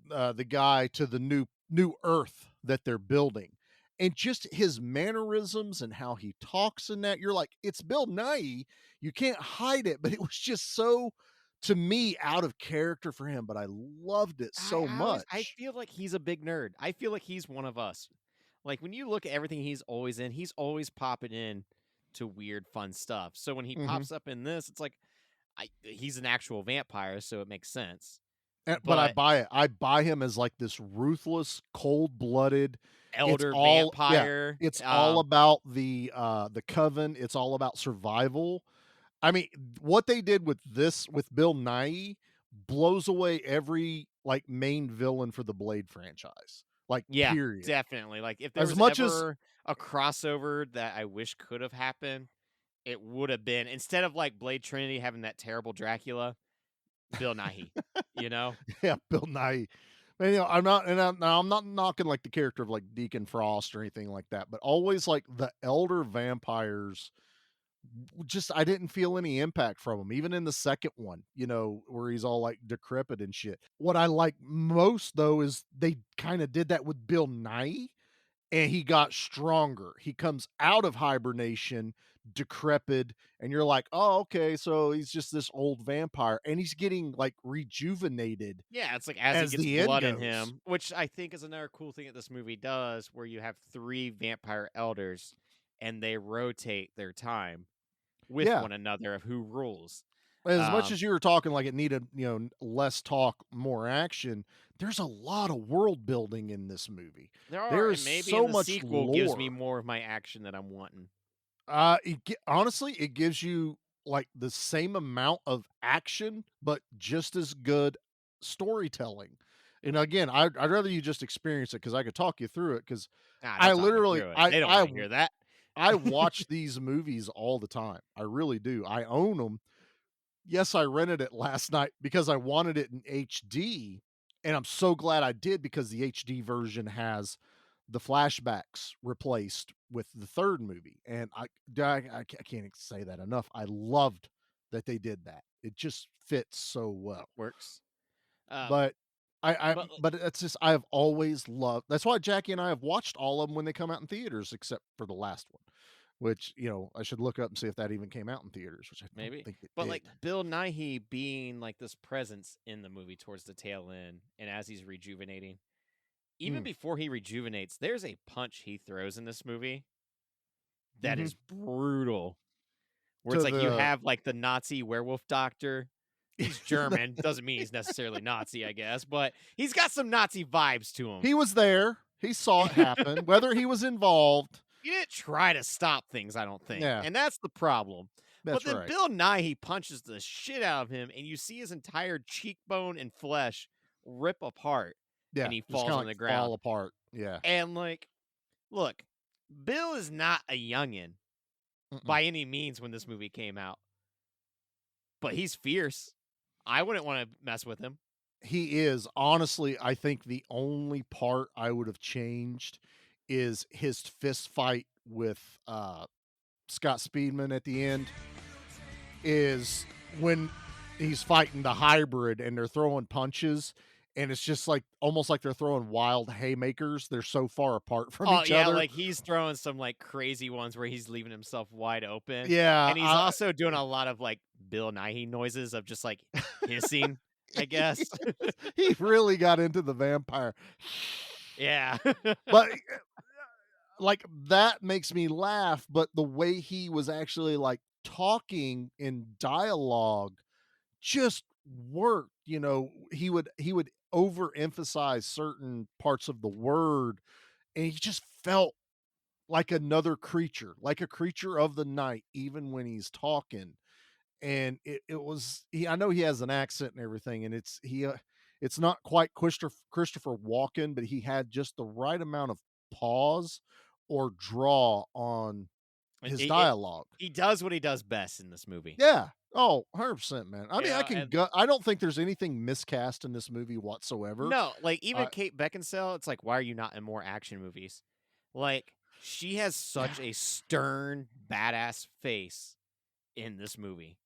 the guy to the new Earth that they're building. And just his mannerisms and how he talks in that, you're like, it's Bill Nighy. You can't hide it. But it was just so, to me, out of character for him. But I loved it so much. I feel like he's a big nerd. I feel like he's one of us. Like when you look at everything he's always in, he's always popping in to weird, fun stuff. So when he pops up in this, it's like, he's an actual vampire, so it makes sense. But I buy it. I buy him as like this ruthless, cold-blooded elder vampire. Yeah, it's all about the coven. It's all about survival. I mean, what they did with Bill Nighy blows away every like main villain for the Blade franchise. Like, yeah, period. Definitely. Like if there was ever a crossover that I wish could have happened, it would have been, instead of like Blade Trinity having that terrible Dracula, Bill Nighy, you know? Yeah, Bill Nighy. And, I'm not knocking like the character of like Deacon Frost or anything like that, but always like the elder vampires. Just I didn't feel any impact from him, even in the second one, where he's all like decrepit and shit. What I like most though is they kind of did that with Bill Nighy, and he got stronger. He comes out of hibernation, decrepit, and you're like, oh, okay, so he's just this old vampire, and he's getting like rejuvenated. Yeah, it's like as he gets blood in him, which I think is another cool thing that this movie does, where you have 3 vampire elders, and they rotate their time with one another of who rules. As much as you were talking like it needed, less talk, more action, there's a lot of world building in this movie. There is maybe so much sequel lore. Gives me more of my action that I'm wanting. Honestly, it gives you like the same amount of action, but just as good storytelling. And again, I'd rather you just experience it because I could talk you through it. Because I literally, they don't want to hear that. I watch these movies all the time. I really do. I own them. Yes, I rented it last night because I wanted it in HD, and I'm so glad I did because the HD version has the flashbacks replaced with the third movie, and I can't say that enough. I loved that they did that. It just fits so well. Works. But it's just I've always loved. That's why Jackie and I have watched all of them when they come out in theaters, except for the last one. Which, I should look up and see if that even came out in theaters, which I don't think it did. Like Bill Nighy being like this presence in the movie towards the tail end, and as he's rejuvenating, even before he rejuvenates, there's a punch he throws in this movie that is brutal. Where it's like you have like the Nazi werewolf doctor. He's German. Doesn't mean he's necessarily Nazi, I guess, but he's got some Nazi vibes to him. He was there. He saw it happen. Whether he was involved. He didn't try to stop things, I don't think. Yeah. And that's the problem. That's but then right. Bill Nighy punches the shit out of him, and you see his entire cheekbone and flesh rip apart. Yeah, and he falls on the ground. Fall apart. Yeah. And like, look, Bill is not a youngin' by any means when this movie came out. But he's fierce. I wouldn't want to mess with him. He is. Honestly, I think the only part I would have changed is his fist fight with Scott Speedman at the end. Is when he's fighting the hybrid and they're throwing punches, and it's just like almost like they're throwing wild haymakers. They're so far apart from Oh, each yeah, other. like, he's throwing some, like, crazy ones where he's leaving himself wide open, Yeah, and he's also doing a lot of, like, Bill Nighy noises of just, like, hissing, I guess. he really got into the vampire. Yeah. But like that makes me laugh, but the way he was actually like talking in dialogue just worked. He would overemphasize certain parts of the word, and he just felt like another creature, like a creature of the night, even when he's talking. And it was I know he has an accent and everything, and it's not quite Christopher Walken, but he had just the right amount of pause or draw on Like, his it dialogue. he does what he does best in this movie. Yeah. Oh, 100%, man. I You mean, know, and I don't think there's anything miscast in this movie whatsoever. No, like, even I Kate Beckinsale, it's like, why are you not in more action movies? Like, she has such a stern, badass face in this movie.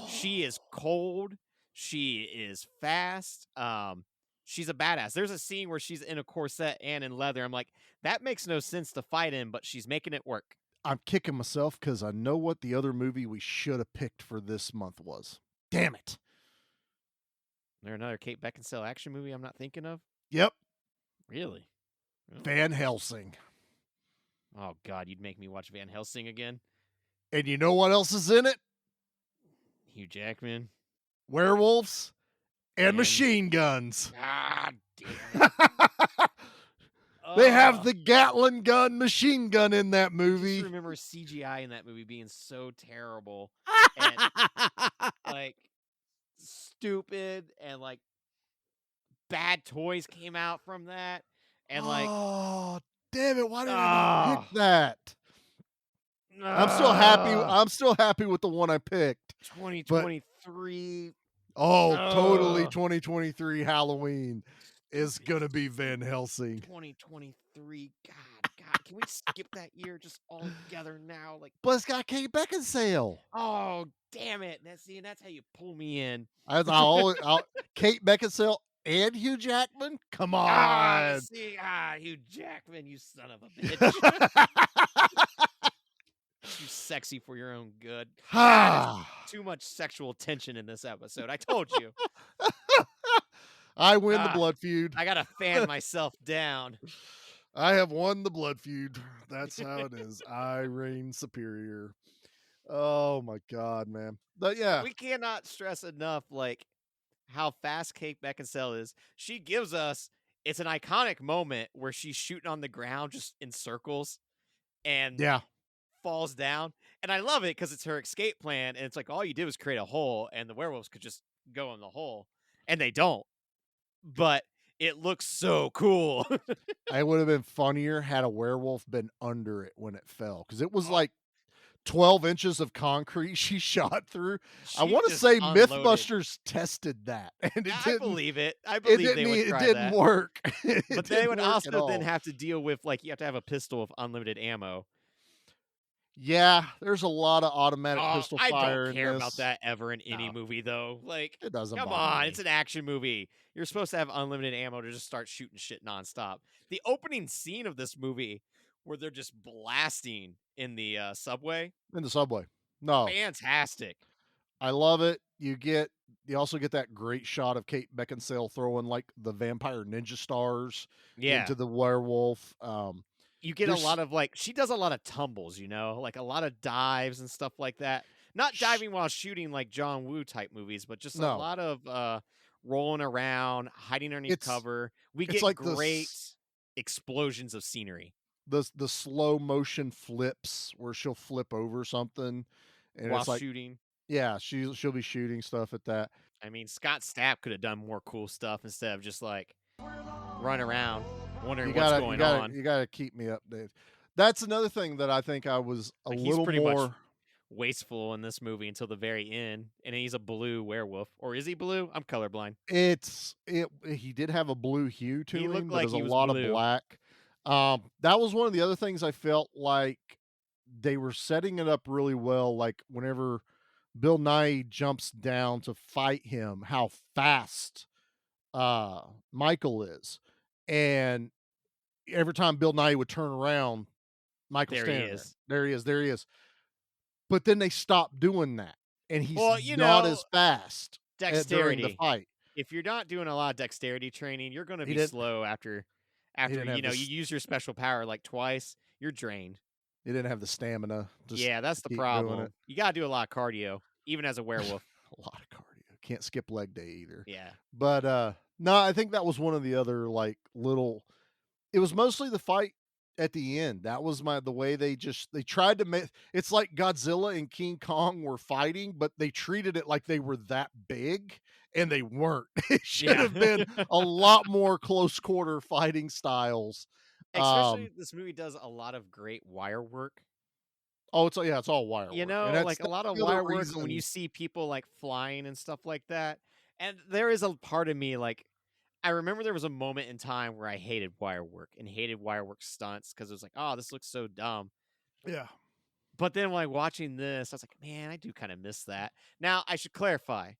She is cold, she is fast, she's a badass. There's a scene where she's in a corset and in leather. I'm like, that makes no sense to fight in, but she's making it work. I'm kicking myself because I know what the other movie we should have picked for this month was. Damn it. There another Kate Beckinsale action movie I'm not thinking of? Yep. Really? Oh. Van Helsing. Oh, God, you'd make me watch Van Helsing again? And you know what else is in it? Hugh Jackman. Werewolves and machine guns. Ah, damn it. They have the Gatling gun machine gun in that I movie. just remember CGI in that movie being so terrible and like stupid, and like bad toys came out from that, and like Oh, damn it. Why did I not pick that? I'm still happy with the one I picked. But 2023. totally 2023 Halloween is going to be Van Helsing. 2023. God, can we skip that year just all together now? Like, But it's got Kate Beckinsale. oh, damn it. That's how you pull me in. Kate Beckinsale and Hugh Jackman? Come on. Hugh Jackman, you son of a bitch. Too sexy for your own good. God, too much sexual tension in this episode. I told you. I win the blood feud. I gotta fan myself down. I have won the blood feud. That's how it is. I reign superior. Oh my God, man. But yeah. We cannot stress enough like how fast Kate Beckinsale is. She gives us, it's an iconic moment where she's shooting on the ground just in circles and falls down. And I love it because it's her escape plan. And it's like, all you did was create a hole and the werewolves could just go in the hole. And they don't. But it looks so cool. It would have been funnier had a werewolf been under it when it fell. Because it was like 12 inches of concrete she shot through. I want to say unloaded. Mythbusters tested that. And I believe it. I believe they would try it didn't work. But they would also then have to deal with, like, you have to have a pistol with unlimited ammo. Yeah, there's a lot of automatic pistol fire. I don't care in about this. that ever in any movie, though. Like, it doesn't. Come bother on, me. it's an action movie. You're supposed to have unlimited ammo to just start shooting shit nonstop. The opening scene of this movie, where they're just blasting in the subway. In the subway, no, fantastic. I love it. You also get that great shot of Kate Beckinsale throwing like the vampire ninja stars into the werewolf. You get a lot of she does a lot of tumbles, like a lot of dives and stuff like that. Not diving while shooting like John Woo type movies, but just a lot of rolling around, hiding underneath cover. We get like great explosions of scenery. The slow motion flips where she'll flip over something and while it's like shooting. Yeah, she'll be shooting stuff at that. I mean, Scott Stapp could have done more cool stuff instead of just like run around wondering what's going on. You gotta keep me updated. That's another thing that I think I was He's pretty much wasteful in this movie until the very end, and he's a blue werewolf. Or is he blue? I'm colorblind. He did have a blue hue to him, looked but like there's he a was lot blue. of black. That was one of the other things I felt like they were setting it up really well. Like whenever Bill Nighy jumps down to fight him, how fast Michael is, and every time Bill Nye would turn around, Michael's There he standing there. is. There he is. There he is. But then they stopped doing that, and he's Well, not as fast during the dexterity. fight. If you're not doing a lot of dexterity training, you're going to He be didn't. slow after He didn't have you this. use your special power like twice. You're drained. He didn't have the stamina. Yeah, that's the keep doing it. problem. You got to do a lot of cardio, even as a werewolf. A lot of cardio. Can't skip leg day either. Yeah. But no, I think that was one of the other like little. It was mostly the fight at the end. That was the way they tried to make. It's like Godzilla and King Kong were fighting, but they treated it like they were that big, and they weren't. It should have been a lot more close quarter fighting styles. Especially this movie does a lot of great wire work. Oh, it's all wire work. You know, and like a lot of the other wire work, and reason- when you see people like flying and stuff like that. And there is a part of me like I remember there was a moment in time where I hated wire work and hated wire work stunts because it was like, oh, this looks so dumb. Yeah. But then like watching this, I was like, man, I do kind of miss that. Now I should clarify.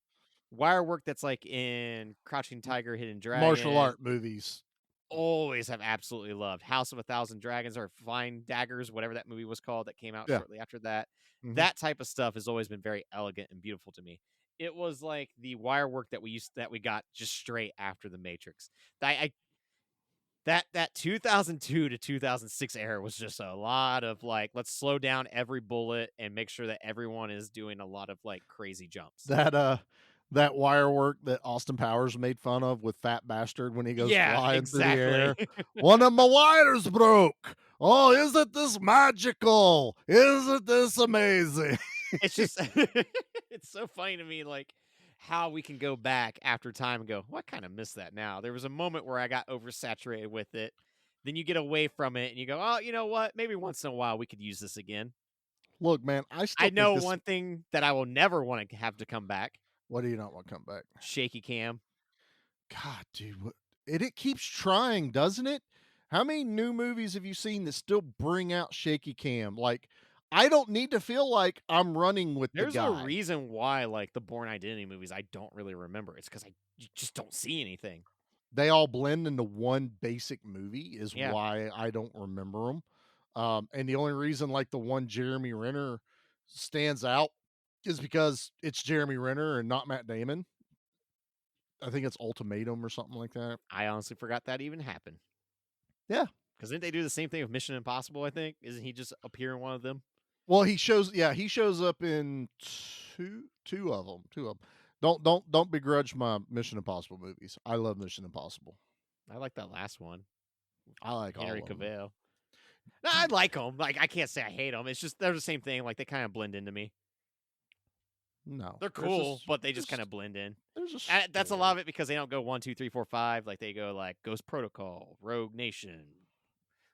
Wire work that's like in Crouching Tiger, Hidden Dragon. martial art movies. Always have absolutely loved House of a Thousand Dragons or Flying Daggers, whatever that movie was called that came out shortly after that. Mhm. That type of stuff has always been very elegant and beautiful to me. It was like the wire work that we got just straight after the Matrix. That 2002 to 2006 era was just a lot of like, let's slow down every bullet and make sure that everyone is doing a lot of like crazy jumps. That wire work that Austin Powers made fun of with Fat Bastard when he goes flying through the air. One of my wires broke. Oh, isn't this magical? Isn't this amazing? It's just it's so funny to me like how we can go back after time and go, well, I kind of miss that now. There was a moment where I got oversaturated with it. Then you get away from it and you go, oh, you know what? Maybe once in a while we could use this again. Look, man, I know one thing that I will never want to have to come back. What do you not want to come back? Shaky cam. God, dude, it keeps trying, doesn't it? How many new movies have you seen that still bring out shaky cam? Like, I don't need to feel like I'm running with There's the guy. a reason why, like the Bourne Identity movies, I don't really remember. It's because you just don't see anything. They all blend into one basic movie is Yeah. why I don't remember them. And the only reason like the one Jeremy Renner stands out is because it's Jeremy Renner and not Matt Damon. I think it's Ultimatum or something like that. I honestly forgot that even happened. Yeah. Because didn't they do the same thing with Mission Impossible, I think? Isn't he just appear in one of them? Well, he shows up in two of them. Don't begrudge my Mission Impossible movies. I love Mission Impossible. I like that last one. I like Henry all of them. Cavill. No, I like them. Like I can't say I hate them. It's just they're the same thing. Like they kind of blend into me. No, They're cool, but they just kind of blend in. There's And that's a lot of it because they don't go 1, 2, 3, 4, 5. Like they go like Ghost Protocol, Rogue Nation,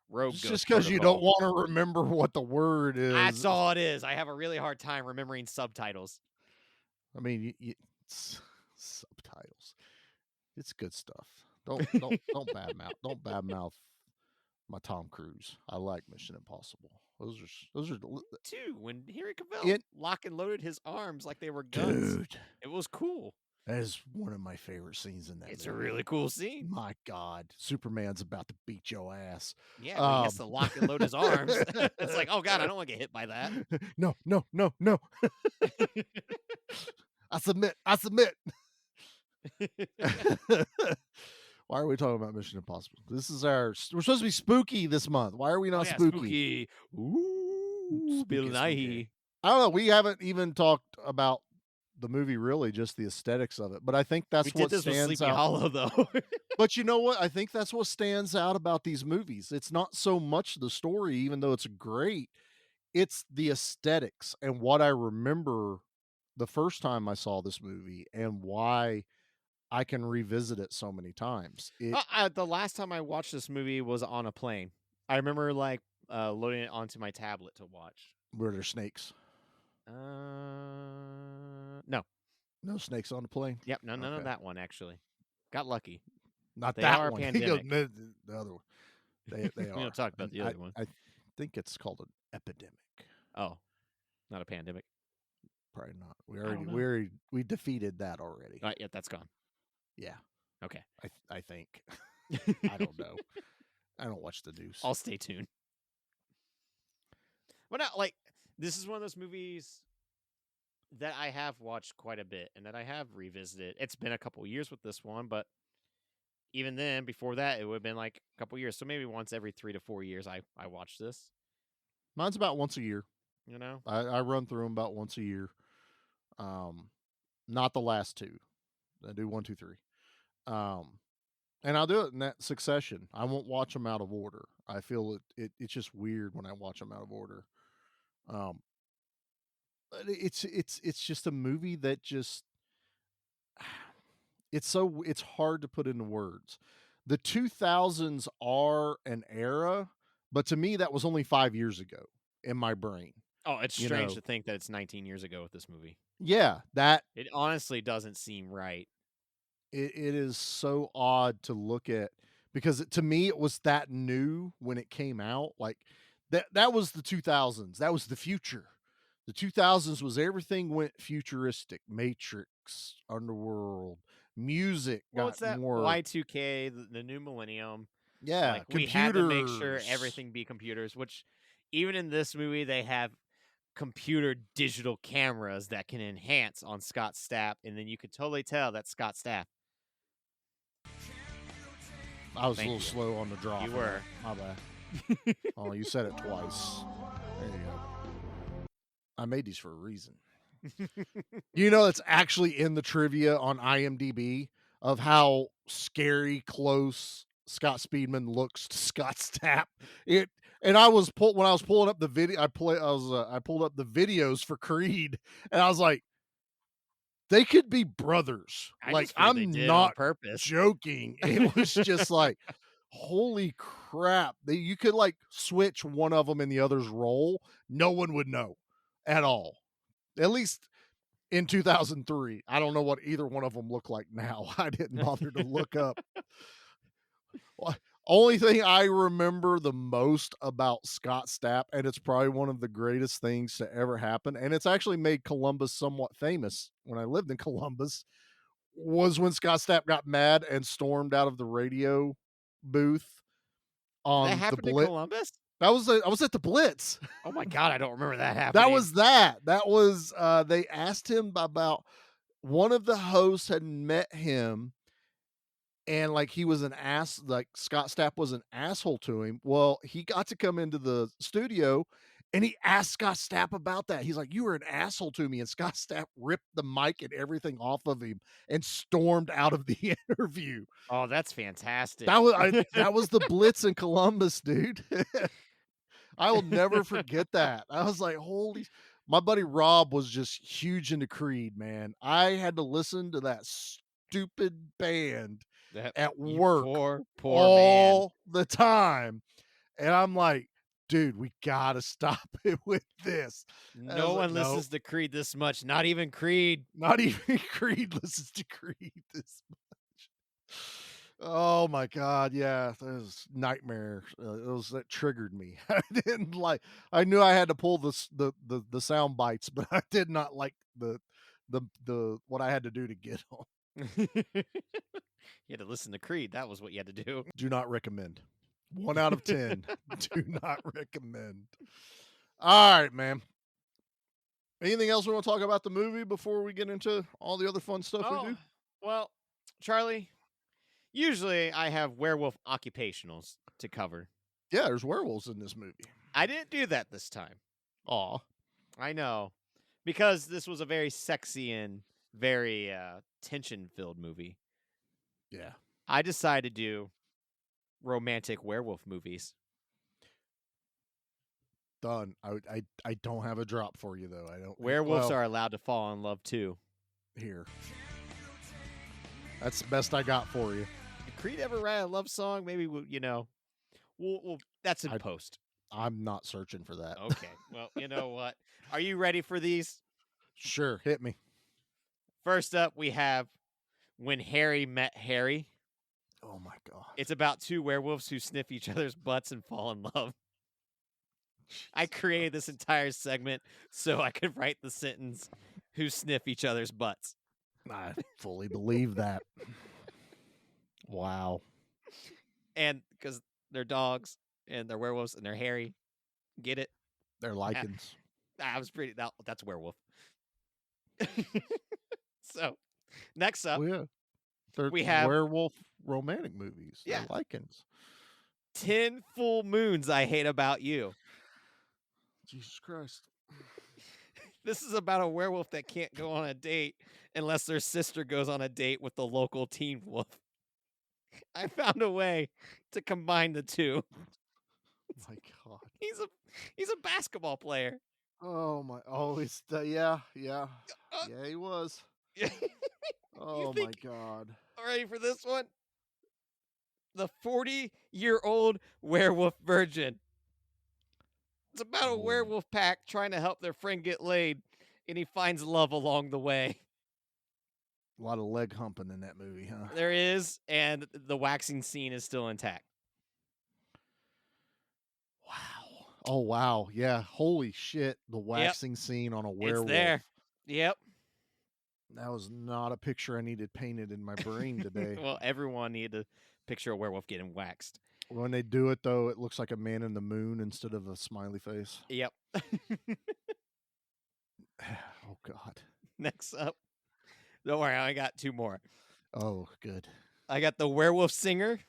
Rogue. It's Ghost just because you don't Protocol. want to remember what the word is. That's all it is. I have a really hard time remembering subtitles. I mean, it's subtitles. It's good stuff. Don't badmouth my Tom Cruise. I like Mission Impossible. Those are Too when Henry Cavill lock and loaded his arms like they were guns. Dude. It was cool. That is one of my favorite scenes in that. It's movie. a really cool scene. My God, Superman's about to beat your ass. Yeah, when he has to lock and load his arms. It's like, oh God, I don't want to get hit by that. No. I submit. Why are we talking about Mission Impossible? We're supposed to be spooky this month. Why are we not spooky? Ooh, Bill Nighy. I don't know. We haven't even talked about the movie, really, just the aesthetics of it. But I think that's what stands with Sleepy out. Hollow, though. But you know what? I think that's what stands out about these movies. It's not so much the story, even though it's great. It's the aesthetics and what I remember the first time I saw this movie and why I can revisit it so many times. The last time I watched this movie was on a plane. I remember like loading it onto my tablet to watch. Were there snakes? No. No snakes on the plane? Yep, none of that one, actually. Got lucky. Not They that are a one. pandemic. The other one. They We are. don't talk about the other one. I think it's called an epidemic. Oh, not a pandemic. Probably not. don't know. We defeated that already. Yeah, that's gone. Yeah. Okay. I think. I don't know. I don't watch the news. I'll stay tuned. Well, not like this is one of those movies that I have watched quite a bit and that I have revisited. It's been a couple years with this one, but even then, before that, it would have been like a couple years. So maybe once every 3 to 4 years, I watch this. Mine's about once a year. You know, I run through them about once a year. Not the last two. I do 1, 2, 3. And I'll do it in that succession. I won't watch them out of order. I feel it's just weird when I watch them out of order. But it's just a movie that just it's hard to put into words. The 2000s are an era, but to me that was only 5 years ago in my brain. oh, it's strange to think that it's 19 years ago with this movie. Yeah, that It honestly doesn't seem right. it is so odd to look at because to me it was that new when it came out. Like that was the 2000s. That was the future. The 2000s was everything went futuristic. Matrix, Underworld, music Well, got it's that more Y2K, the new millennium. yeah, Like we had to make sure computers. everything be computers, which even in this movie they have computer digital cameras that can enhance on Scott Stapp, and then you could totally tell that's Scott Stapp. I was Thank a little you. slow on the draw. You for were. that. My bad. Oh, you said it twice. There you go. I made these for a reason. You know, it's actually in the trivia on IMDb of how scary close Scott Speedman looks to Scott Stapp. And I was when I was pulling up the video, I pulled up the videos for Creed, and I was like, they could be brothers. I Like just figured they I'm did not on purpose. joking. It was just like, holy crap! You could like switch one of them in the other's role. No one would know at all. At least in 2003. I don't know what either one of them look like now. I didn't bother to look up. Only thing I remember the most about Scott Stapp, and it's probably one of the greatest things to ever happen, and it's actually made Columbus somewhat famous when I lived in Columbus, was when Scott Stapp got mad and stormed out of the radio booth on That the happened in Blitz. Columbus? I was at the Blitz. Oh my god, I don't remember that happening. That was That was they asked him about one of the hosts had met him and like he was an ass, like Scott Stapp was an asshole to him. Well, he got to come into the studio and he asked Scott Stapp about that. He's like, "You were an asshole to me." And Scott Stapp ripped the mic and everything off of him and stormed out of the interview. Oh, that's fantastic. That was the Blitz in Columbus, dude. I will never forget that. I was like, holy. My buddy Rob was just huge into Creed, man. I had to listen to that stupid band at work poor all the time. And I'm like, dude, we gotta stop it with this. No one listens to Creed this much. Not even Creed. Not even Creed listens to Creed this much. Oh my god, yeah, that was nightmare. That triggered me. I knew I had to pull the sound bites, but I did not like the what I had to do to get them. You had to listen to Creed. That was what you had to do. Do not recommend. 1 out of 10. Do not recommend. All right, man. Anything else we want to talk about the movie before we get into all the other fun stuff we do? Well, Charlie, usually I have werewolf occupationals to cover. Yeah, there's werewolves in this movie. I didn't do that this time. Aw. I know. Because this was a very sexy and very tension-filled movie. Yeah. I decided to do romantic werewolf movies. Done. I don't have a drop for you though. I don't. Werewolves are allowed to fall in love too. Here. That's the best I got for you. Did Creed ever write a love song? Maybe we'll that's in post. I'm not searching for that. Okay. Well, you know what? Are you ready for these? Sure, hit me. First up, we have When Harry Met Harry. Oh my god. It's about two werewolves who sniff each other's butts and fall in love. I created this entire segment so I could write the sentence, who sniff each other's butts. I fully believe that. Wow. And because they're dogs and they're werewolves and they're hairy. Get it? They're lichens. I was pretty. That's a werewolf. So, next up, Oh yeah, they're we have werewolf romantic movies. Yeah. They're lichens. 10 Full Moons I Hate About You. Jesus Christ. This is about a werewolf that can't go on a date unless their sister goes on a date with the local teen wolf. I found a way to combine the two. My God. He's a basketball player. Oh my! Oh, yeah. He was. Oh my God. Ready for this one? The 40-year-old werewolf virgin. It's about a werewolf pack trying to help their friend get laid, and he finds love along the way. A lot of leg humping in that movie, huh? There is, and the waxing scene is still intact. Wow. Oh wow. Yeah. Holy shit. The waxing scene on a werewolf. It's there. Yep. That was not a picture I needed painted in my brain today. Well, everyone needed to picture a werewolf getting waxed. When they do it, though, it looks like a man in the moon instead of a smiley face. Yep. Oh, God. Next up. Don't worry, I got two more. Oh, good. I got The Werewolf Singer.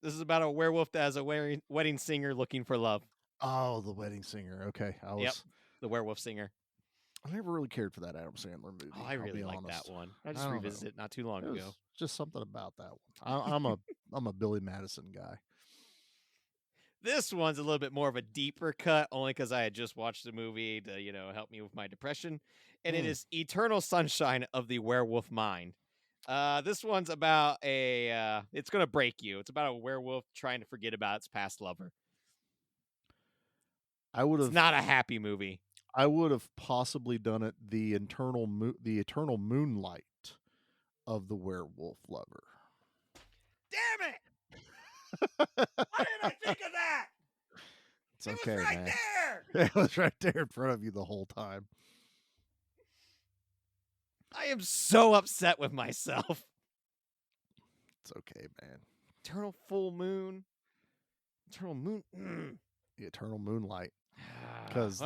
This is about a werewolf that has a wedding singer looking for love. Oh, The Wedding Singer. Okay. Yep. The Werewolf Singer. I never really cared for that Adam Sandler movie. Oh, I really like that one. I just revisited it not too long ago. Just something about that one. I'm a Billy Madison guy. This one's a little bit more of a deeper cut, only because I had just watched the movie to, help me with my depression. And it is Eternal Sunshine of the Werewolf Mind. This one's about it's going to break you. It's about a werewolf trying to forget about its past lover. It's not a happy movie. I would have possibly done it the eternal moonlight of the werewolf lover. Damn it! Why didn't I think of that? It's okay, was right man. there. It was right there in front of you the whole time. I am so upset with myself. It's okay, man. Eternal full moon. Eternal moon. The eternal moonlight. Because,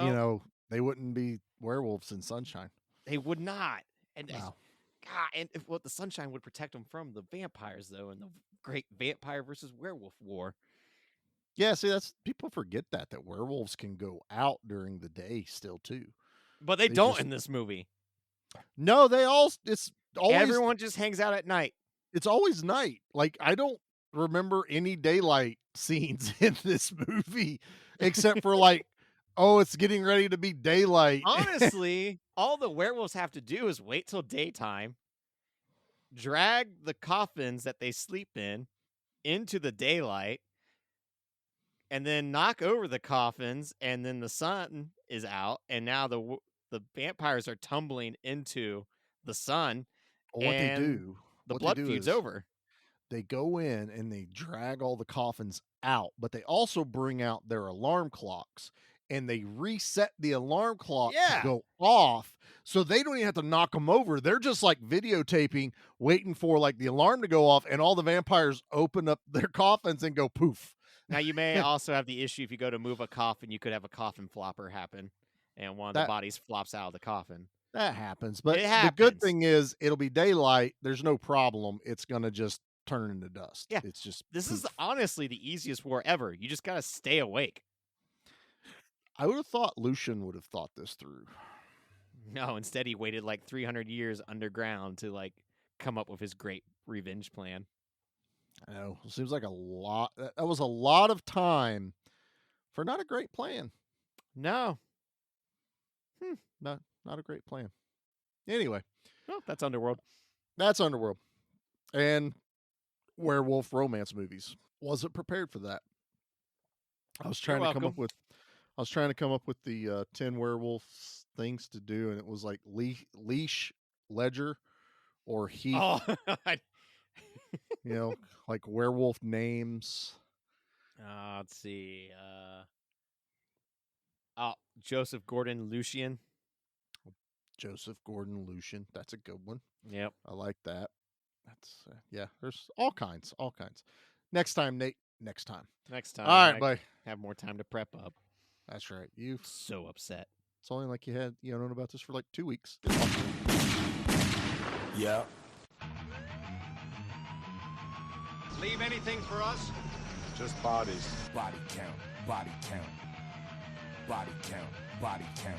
they wouldn't be werewolves in sunshine. They would not. And wow. The sunshine would protect them from the vampires, though, in the great vampire versus werewolf war. Yeah, see, people forget that werewolves can go out during the day still, too. But they don't in this movie. No, it's always... Everyone just hangs out at night. It's always night. Like, I don't remember any daylight scenes in this movie, except for, it's getting ready to be daylight. Honestly, all the werewolves have to do is wait till daytime, drag the coffins that they sleep in into the daylight, and then knock over the coffins, and then the sun is out, and now the vampires are tumbling into the sun. What they do, the blood feud's over. They go in and they drag all the coffins out, but they also bring out their alarm clocks. And they reset the alarm clock to go off, so they don't even have to knock them over. They're just videotaping, waiting for the alarm to go off, and all the vampires open up their coffins and go poof. Now you may also have the issue if you go to move a coffin, you could have a coffin flopper happen, and one of the bodies flops out of the coffin. That happens, but the good thing is it'll be daylight. There's no problem. It's gonna just turn into dust. Yeah, it's just this is honestly the easiest war ever. You just gotta stay awake. I would have thought Lucian would have thought this through. No, instead he waited 300 years underground to come up with his great revenge plan. I know. It seems like a lot. That was a lot of time for not a great plan. No. Not a great plan. Anyway. Well, that's Underworld. That's Underworld. And werewolf romance movies. Wasn't prepared for that. I was trying to come up with the 10 werewolf things to do, and it was Leash, Ledger, or Heath. Oh, werewolf names. Let's see. Joseph Gordon-Lucian. Joseph Gordon-Lucian. That's a good one. Yep. I like that. That's yeah. There's all kinds, all kinds. Next time, Nate. Next time. Next time, All right, I buddy. have more time to prep up. That's right. You've So upset. It's only like you known about this for like 2 weeks. Yeah. Leave anything for us? Just bodies. Body count. Body count. Body count. Body count.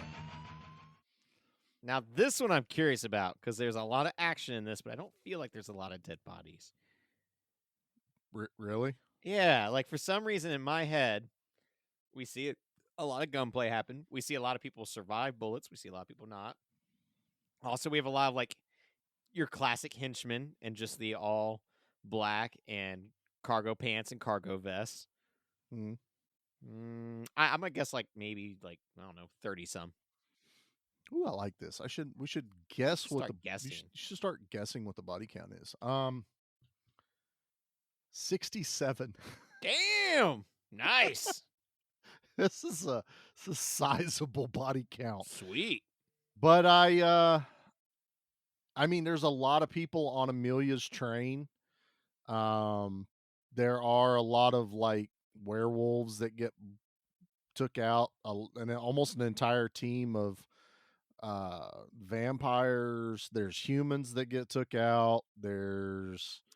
Now, this one I'm curious about because there's a lot of action in this, but I don't feel like there's a lot of dead bodies. Really? Yeah, like for some reason in my head, we see a lot of gunplay happen. We see a lot of people survive bullets. We see a lot of people not. Also, we have a lot of like your classic henchmen and just the all black and cargo pants and cargo vests. Mm. I'm gonna guess like maybe like I don't know 30 some. Ooh, I like this. We should guess what Start the guessing. You should start guessing what the body count is. 67. Damn, nice. This is a sizable body count. Sweet. But I mean, there's a lot of people on Amelia's train. There are a lot of like werewolves that get took out, and almost an entire team of vampires. There's humans that get took out.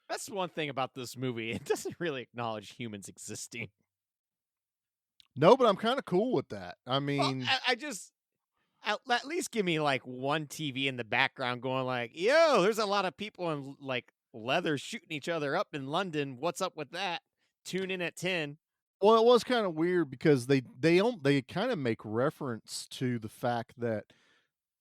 That's one thing about this movie. It doesn't really acknowledge humans existing. No, but I'm kind of cool with that. I mean, well, I just at least give me like one TV in the background going like, yo, there's a lot of people in like leather shooting each other up in London. What's up with that? Tune in at 10. Well, it was kind of weird because they kind of make reference to the fact that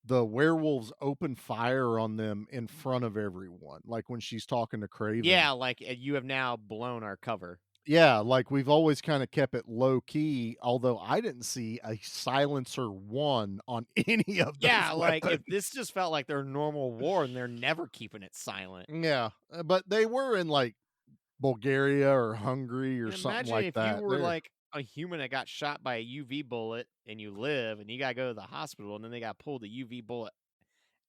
the werewolves open fire on them in front of everyone, like when she's talking to Craven. Yeah, like you have now blown our cover. Yeah, like we've always kind of kept it low key, although I didn't see a silencer one on any of those like weapons. if this just felt like their normal war and they're never keeping it silent. Yeah, but they were in like Bulgaria or Hungary or something like that. Imagine if you were like a human that got shot by a UV bullet and you live and you got to go to the hospital and then they got pulled the UV bullet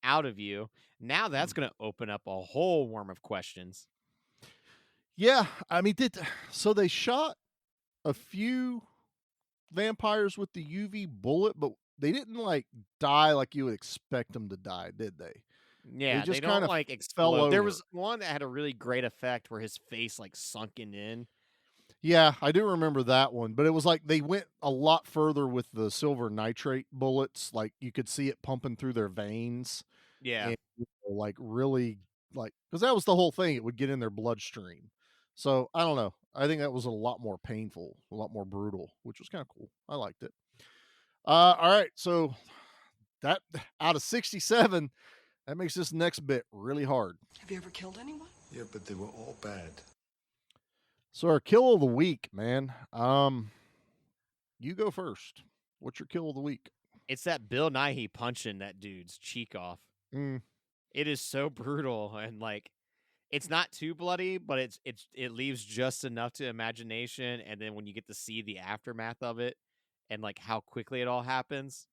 out of you. Now that's going to open up a whole worm of questions. Yeah, I mean, so they shot a few vampires with the UV bullet, but they didn't like die like you would expect them to die, did they? Yeah, they don't like explode. There was one that had a really great effect where his face like sunken in. Yeah, I do remember that one, but it was like they went a lot further with the silver nitrate bullets. Like you could see it pumping through their veins. Yeah, and, like really like because that was the whole thing. It would get in their bloodstream. So I don't know. I think that was a lot more painful, a lot more brutal, which was kind of cool. I liked it. All right, so that out of 67, that makes this next bit really hard. Have you ever killed anyone? Yeah, but they were all bad. So our kill of the week, man. You go first. What's your kill of the week? It's that Bill Nighy punching that dude's cheek off. It is so brutal and like it's not too bloody, but it leaves just enough to imagination. And then when you get to see the aftermath of it and like how quickly it all happens,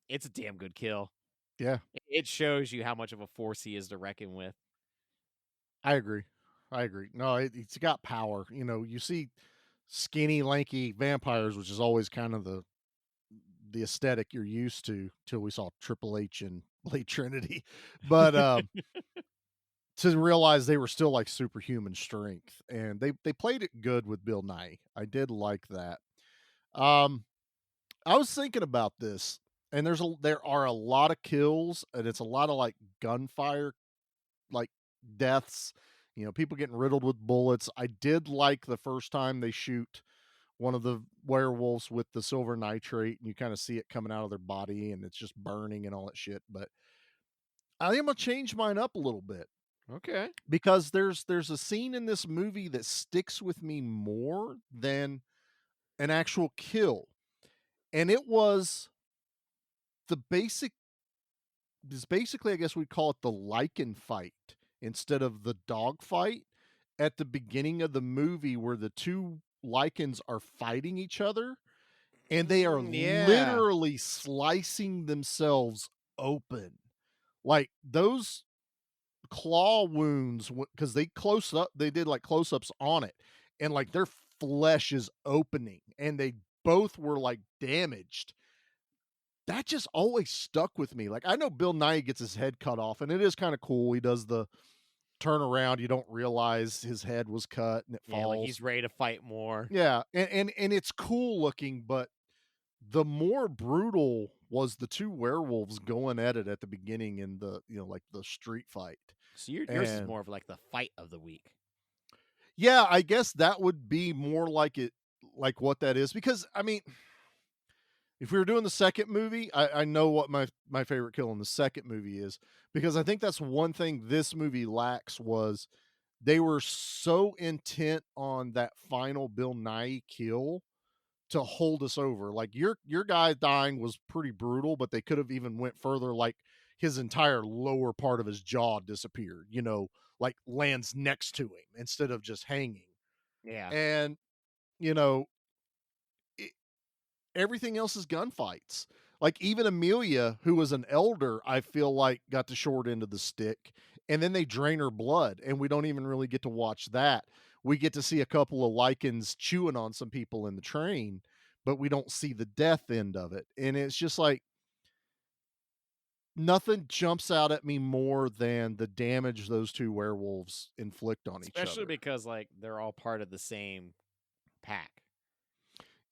it's a damn good kill. Yeah, it shows you how much of a force he is to reckon with. I agree. No, it's got power. You know, you see skinny, lanky vampires, which is always kind of the aesthetic you're used to till we saw Triple H and Blade Trinity. But to realize they were still like superhuman strength, and they played it good with Bill Nighy. I did like that. I was thinking about this, and there are a lot of kills, and it's a lot of like gunfire, like deaths. You know, people getting riddled with bullets. I did like the first time they shoot one of the werewolves with the silver nitrate, and you kind of see it coming out of their body, and it's just burning and all that shit. But I think I'm gonna change mine up a little bit. Okay. Because there's a scene in this movie that sticks with me more than an actual kill. And it was basically, I guess we'd call it the lichen fight instead of the dog fight at the beginning of the movie where the two lichens are fighting each other and they are literally slicing themselves open. Like those claw wounds because they did like close ups on it, and like their flesh is opening, and they both were like damaged. That just always stuck with me. Like I know Bill Nye gets his head cut off, and it is kind of cool. He does the turn around, you don't realize his head was cut, and it falls. Yeah, like he's ready to fight more. Yeah, and it's cool looking, but the more brutal was the two werewolves going at it at the beginning in the like the street fight. So yours is more of like the fight of the week. Yeah, I guess that would be more like like what that is, because I mean, if we were doing the second movie, I know what my favorite kill in the second movie is, because I think that's one thing this movie lacks was they were so intent on that final Bill Nye kill to hold us over. Like your guy dying was pretty brutal, but they could have even went further. Like his entire lower part of his jaw disappeared, like lands next to him instead of just hanging. Yeah. And, everything else is gunfights. Like even Amelia, who was an elder, I feel like got the short end of the stick, and then they drain her blood, and we don't even really get to watch that. We get to see a couple of lichens chewing on some people in the train, but we don't see the death end of it. And it's just like nothing jumps out at me more than the damage those two werewolves inflict on each other. Especially because like they're all part of the same pack.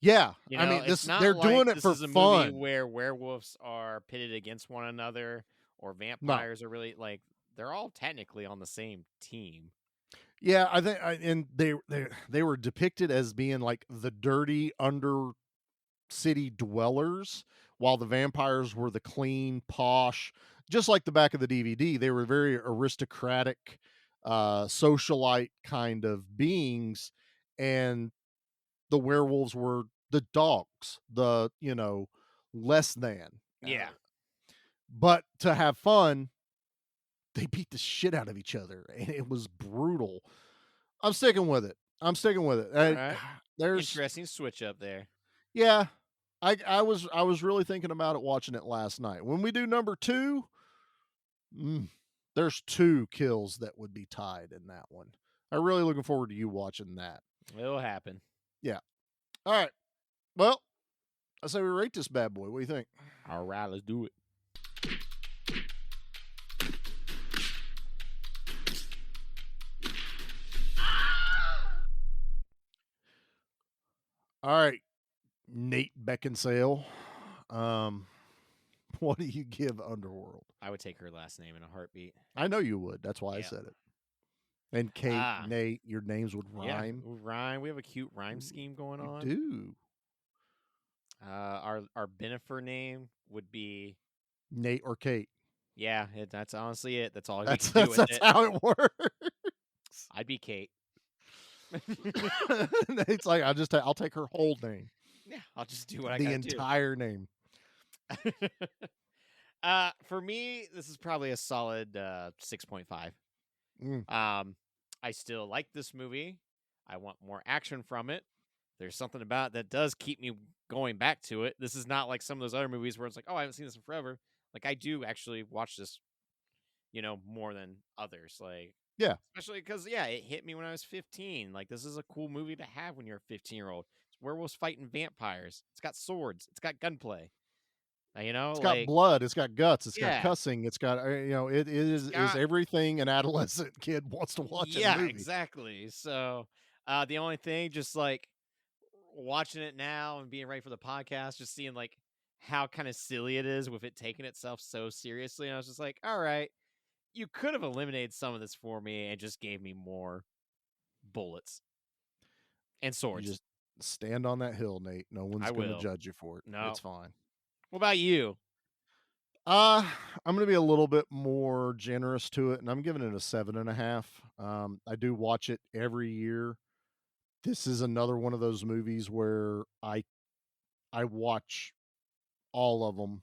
Yeah, You know, I mean, it's not they're like doing it this for is a fun. movie where werewolves are pitted against one another, or vampires are really like they're all technically on the same team. Yeah, I think, and they were depicted as being like the dirty under city dwellers, while the vampires were the clean, posh, just like the back of the DVD. They were very aristocratic, socialite kind of beings, and the werewolves were the dogs, the less than. Yeah. But to have fun, they beat the shit out of each other, and it was brutal. I'm sticking with it. All right. There's Interesting switch up there. Yeah, I was really thinking about it watching it last night. When we do number 2, there's 2 kills that would be tied in that one. I'm really looking forward to you watching that. It'll happen. Yeah. All right. Well, I say we rate this bad boy. What do you think? All right, let's do it. All right, Nate Beckinsale. What do you give Underworld? I would take her last name in a heartbeat. I know you would. That's why I said it. And Kate, Nate, your names would rhyme. Yeah, rhyme. We have a cute rhyme scheme going on. We do. Our Benifer name would be Nate or Kate. Yeah, that's honestly it. That's all we That's can do with it. how it works. I'd be Kate. Nate's like, I'll take her whole name. Yeah, I'll just do what I the gotta do. entire name. For me, this is probably a solid 6.5. I still like this movie. I want more action from it. There's something about it that does keep me going back to it. This is not like some of those other movies where it's like, oh, I haven't seen this in forever. Like I do actually watch this, more than others. Like, yeah, especially because it hit me when I was 15. Like this is a cool movie to have when you're a 15-year-old. It's werewolves fighting vampires. It's got swords. It's got gunplay. It's got blood. It's got guts. It's got cussing. It's got it is everything an adolescent kid wants to watch. Yeah, exactly. So the only thing, just like watching it now and being ready for the podcast, just seeing like how kind of silly it is with it taking itself so seriously. And I was just like, all right, you could have eliminated some of this for me and just gave me more bullets and swords. You just stand on that hill, Nate. No one's going to judge you for it. No, it's fine. What about you? I'm going to be a little bit more generous to it, and I'm giving it a 7.5. I do watch it every year. This is another one of those movies where I watch all of them,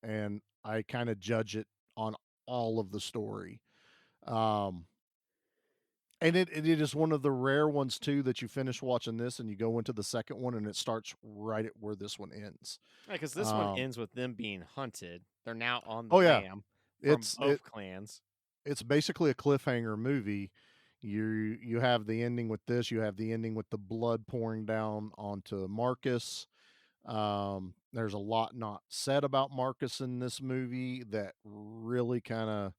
and I kind of judge it on all of the story. And it is one of the rare ones too that you finish watching this and you go into the second one and it starts right at where this one ends. Yeah, because this one ends with them being hunted. They're now on the lam from both clans. it's basically a cliffhanger movie. You have the ending with this. You have the ending with the blood pouring down onto Marcus. There's a lot not said about Marcus in this movie that really kind of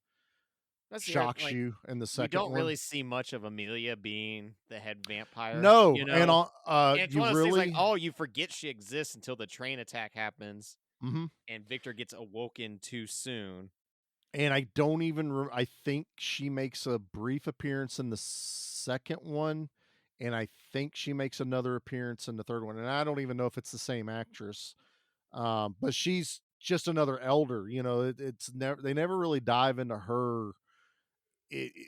That's the other, shocks you in the we second don't one. really see much of Amelia being the head vampire, No, you and know? And it's you one of those things like, really. oh, you forget she exists until the train attack happens Mhm. and Victor gets awoken too soon. And I don't even. I think she makes a brief appearance in the second one, and I think she makes another appearance in the third one. And I don't even know if it's the same actress. But she's just another elder. You know, it's never. They never really dive into her.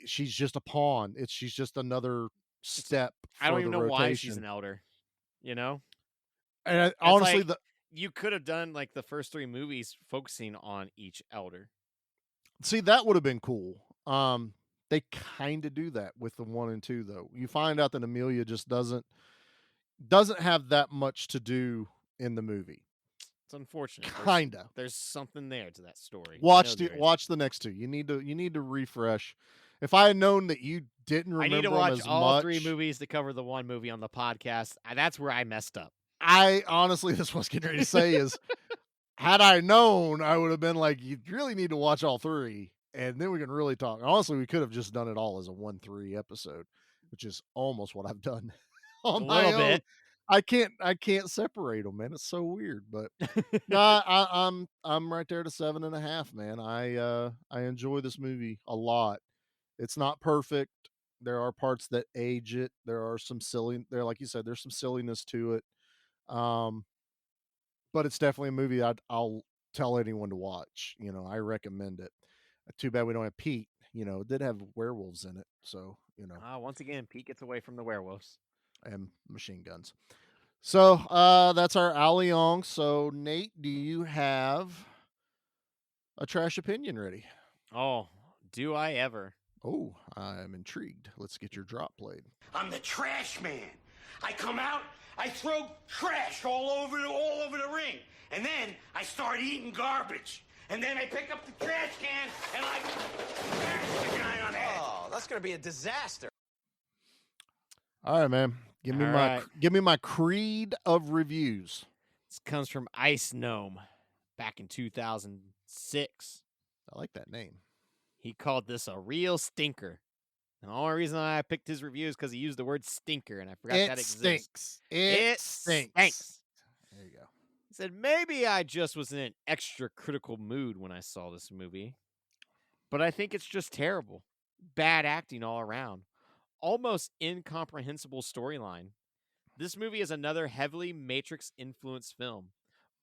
She's just a pawn. She's just another step I don't for the even know why she's an rotation. elder, you know? And It's honestly, like you could have done like the first 3 movies focusing on each elder. see, that would have been cool. They kind of do that with the 1 and 2, though. You find out that Amelia just doesn't have that much to do in the movie. It's unfortunate. Kinda. There's something there to that story. I know Watch there is. watch the next 2. You need to refresh. If I had known that you didn't I need to remember them watch as all 3 much, movies to cover the 1 movie on the podcast. That's where I messed up. I honestly, that's what I was getting ready to say is, had I known, I would have been like, you really need to watch all 3, and then we can really talk. Honestly, we could have just done it all as a 1-3 episode, which is almost what I've done on A my little own. bit. I can't separate them, man. It's so weird, but no, I'm right there to 7.5, man. I enjoy this movie a lot. It's not perfect. There are parts that age it. There are some like you said, there's some silliness to it. Um, but it's definitely a movie I'll tell anyone to watch. You know, I recommend it. Too bad we don't have Pete. You know, it did have werewolves in it, so Once again, Pete gets away from the werewolves and machine guns. So that's our Alliong. So Nate, do you have a trash opinion ready? Oh, do I ever? Oh, I'm intrigued. Let's get your drop played. I'm the trash man. I come out, I throw trash all over the ring, and then I start eating garbage. And then I pick up the trash can and I smash the guy on the head. Oh, that's gonna be a disaster. All right, man. Give me my creed of reviews. This comes from Ice Gnome back in 2006. I like that name. He called this a real stinker. And the only reason I picked his review is because he used the word stinker, and I forgot that exists. It stinks. There you go. He said, maybe I just was in an extra critical mood when I saw this movie, but I think it's just terrible. Bad acting all around. Almost incomprehensible storyline. This movie is another heavily Matrix-influenced film.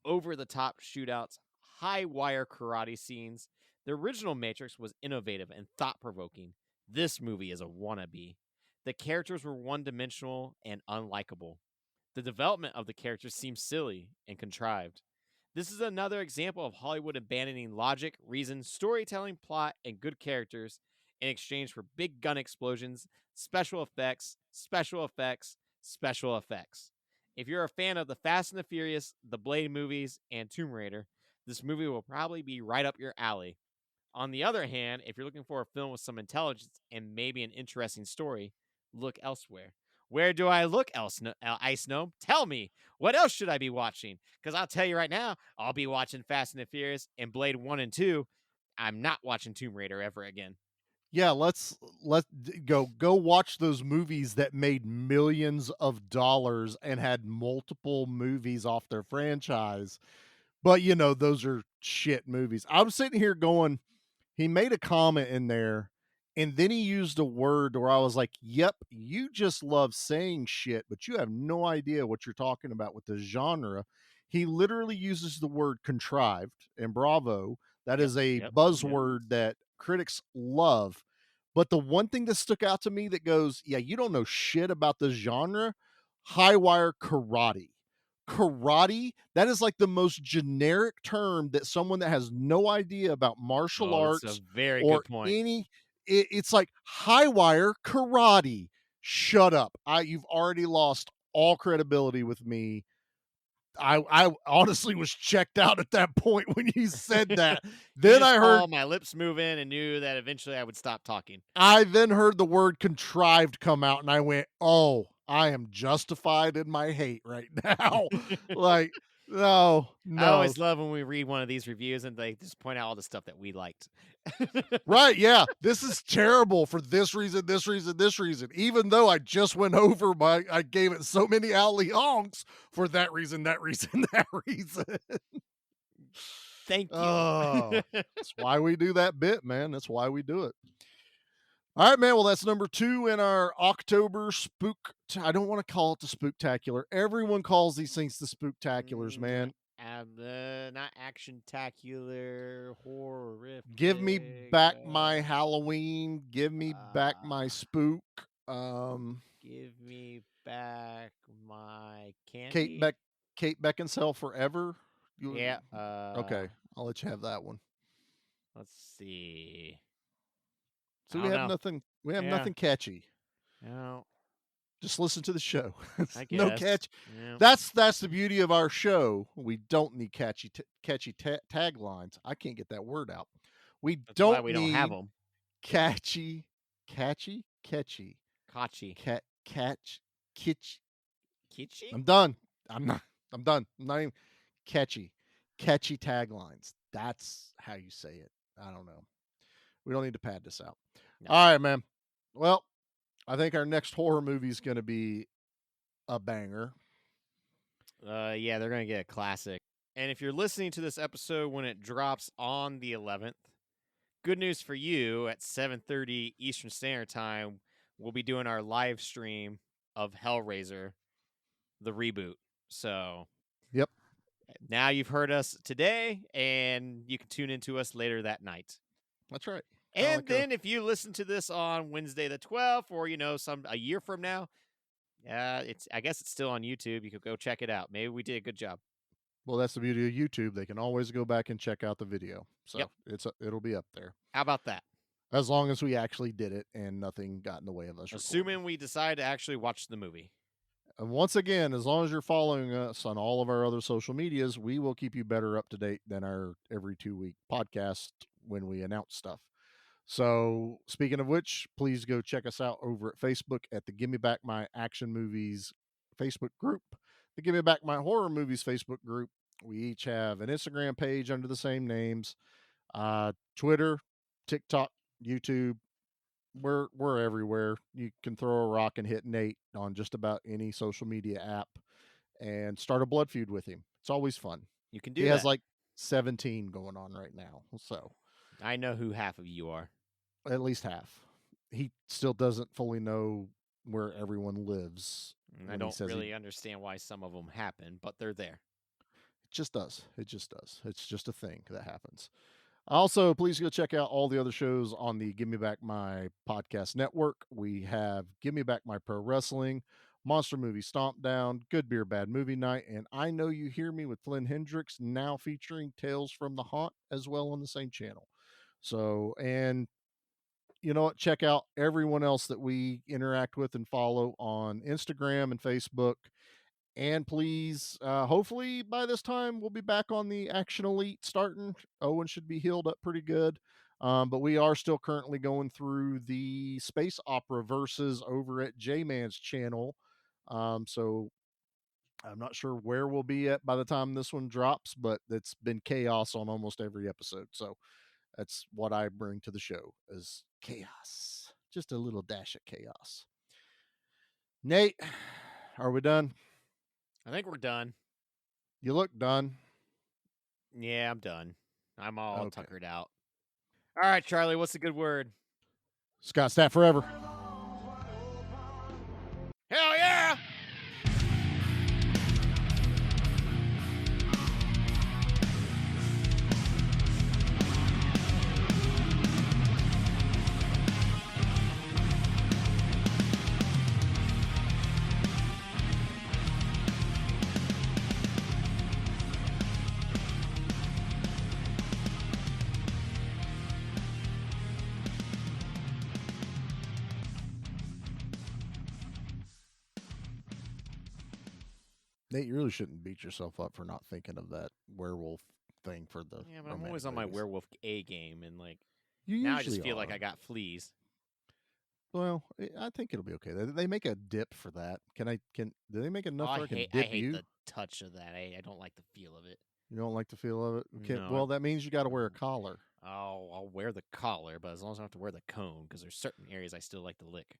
Over-the-top shootouts, high-wire karate scenes. The original Matrix was innovative and thought-provoking. This movie is a wannabe. The characters were one-dimensional and unlikable. The development of the characters seems silly and contrived. This is another example of Hollywood abandoning logic, reason, storytelling, plot, and good characters in exchange for big gun explosions, special effects, special effects, special effects. If you're a fan of the Fast and the Furious, the Blade movies, and Tomb Raider, this movie will probably be right up your alley. On the other hand, if you're looking for a film with some intelligence and maybe an interesting story, look elsewhere. Where do I look, Ice Gnome? Tell me, what else should I be watching? Because I'll tell you right now, I'll be watching Fast and the Furious and Blade 1 and 2. I'm not watching Tomb Raider ever again. Yeah, let's go watch those movies that made millions of dollars and had multiple movies off their franchise. But you know, those are shit movies. I'm sitting here going, he made a comment in there and then he used a word where I was like, yep, you just love saying shit, but you have no idea what you're talking about with the genre. He literally uses the word contrived, and bravo. That is a buzzword that critics love. But the one thing that stuck out to me that goes, yeah, you don't know shit about the genre, high wire karate. Karate, that is like the most generic term that someone that has no idea about martial arts That's a very or good point. it's like high wire karate. Shut up. You've already lost all credibility with me. I honestly was checked out at that point when you said that. Then I heard all my lips moving and knew that eventually I would stop talking. I then heard the word contrived come out, and I went, "Oh, I am justified in my hate right now." Like, no. I always love when we read one of these reviews and they just point out all the stuff that we liked. Right, yeah. This is terrible for this reason, this reason, this reason. Even though I just went over I gave it so many alley honks for that reason, that reason, that reason. Thank you. Oh, that's why we do that bit, man. That's why we do it. All right, man. Well, that's number 2 in our October spook. I don't want to call it the spooktacular. Everyone calls these things the spooktaculars, man. Not action-tacular, horrific. Give me back my Halloween. Give me back my spook. Give me back my candy. Kate Beckinsale forever. Yeah. Okay, I'll let you have that one. Let's see. So we have nothing. We have nothing catchy. No. Just listen to the show. I guess. No catch. Yeah. That's the beauty of our show. We don't need catchy taglines. I can't get that word out. That's why we don't have them. Catchy. Catchy. Kitschy. I'm done. I'm done. I'm not even catchy taglines. That's how you say it. I don't know. We don't need to pad this out. No. All right, man. Well, I think our next horror movie is going to be a banger. Yeah, they're going to get a classic. And if you're listening to this episode when it drops on the 11th, good news for you, at 7:30 Eastern Standard Time, we'll be doing our live stream of Hellraiser, the reboot. So, yep. Now you've heard us today, and you can tune into us later that night. That's right. And then if you listen to this on Wednesday the 12th, or a year from now, I guess it's still on YouTube. You could go check it out. Maybe we did a good job. Well, that's the beauty of YouTube. They can always go back and check out the video. So yep. It'll be up there. How about that? As long as we actually did it and nothing got in the way of us. Assuming we decide to actually watch the movie. And once again, as long as you're following us on all of our other social medias, we will keep you better up to date than our every 2-week podcast when we announce stuff. So speaking of which, please go check us out over at Facebook at the Give Me Back My Action Movies Facebook group, the Give Me Back My Horror Movies Facebook group. We each have an Instagram page under the same names, Twitter, TikTok, YouTube. We're everywhere. You can throw a rock and hit Nate on just about any social media app and start a blood feud with him. It's always fun. You can do He that. has like 17 going on right now. So I know who half of you are. At least half. He still doesn't fully know where everyone lives. I don't really understand why some of them happen, but they're there. It just does. It's just a thing that happens. Also, please go check out all the other shows on the Give Me Back My podcast network. We have Give Me Back My Pro Wrestling, Monster Movie Stomp Down, Good Beer Bad Movie Night, and I Know You Hear Me with Flynn Hendricks, now featuring Tales from the Haunt as well on the same channel. So, and you know what? Check out everyone else that we interact with and follow on Instagram and Facebook. And please, hopefully by this time, we'll be back on the Action Elite starting. Owen should be healed up pretty good. But we are still currently going through the space opera verses over at J-Man's channel. So I'm not sure where we'll be at by the time this one drops, but it's been chaos on almost every episode. So that's what I bring to the show is chaos. Just a little dash of chaos. Nate, are we done? I think we're done. You look done. Yeah, I'm done. I'm all tuckered out. All right, Charlie, what's a good word? Scott Stapp forever. Hell yeah! Nate, you really shouldn't beat yourself up for not thinking of that werewolf thing for the. Yeah, but I'm always on my werewolf A game, and like You now I just usually feel like are. I got fleas. Well, I think it'll be okay. They make a dip for that. Do they make Oh, enough I where I can hate dip you? the touch of that. I don't like the feel of it. You don't like the feel of it? Okay. No, Well, that means you got to wear a collar. I'll wear the collar, but as long as I don't have to wear the cone, because there's certain areas I still like to lick.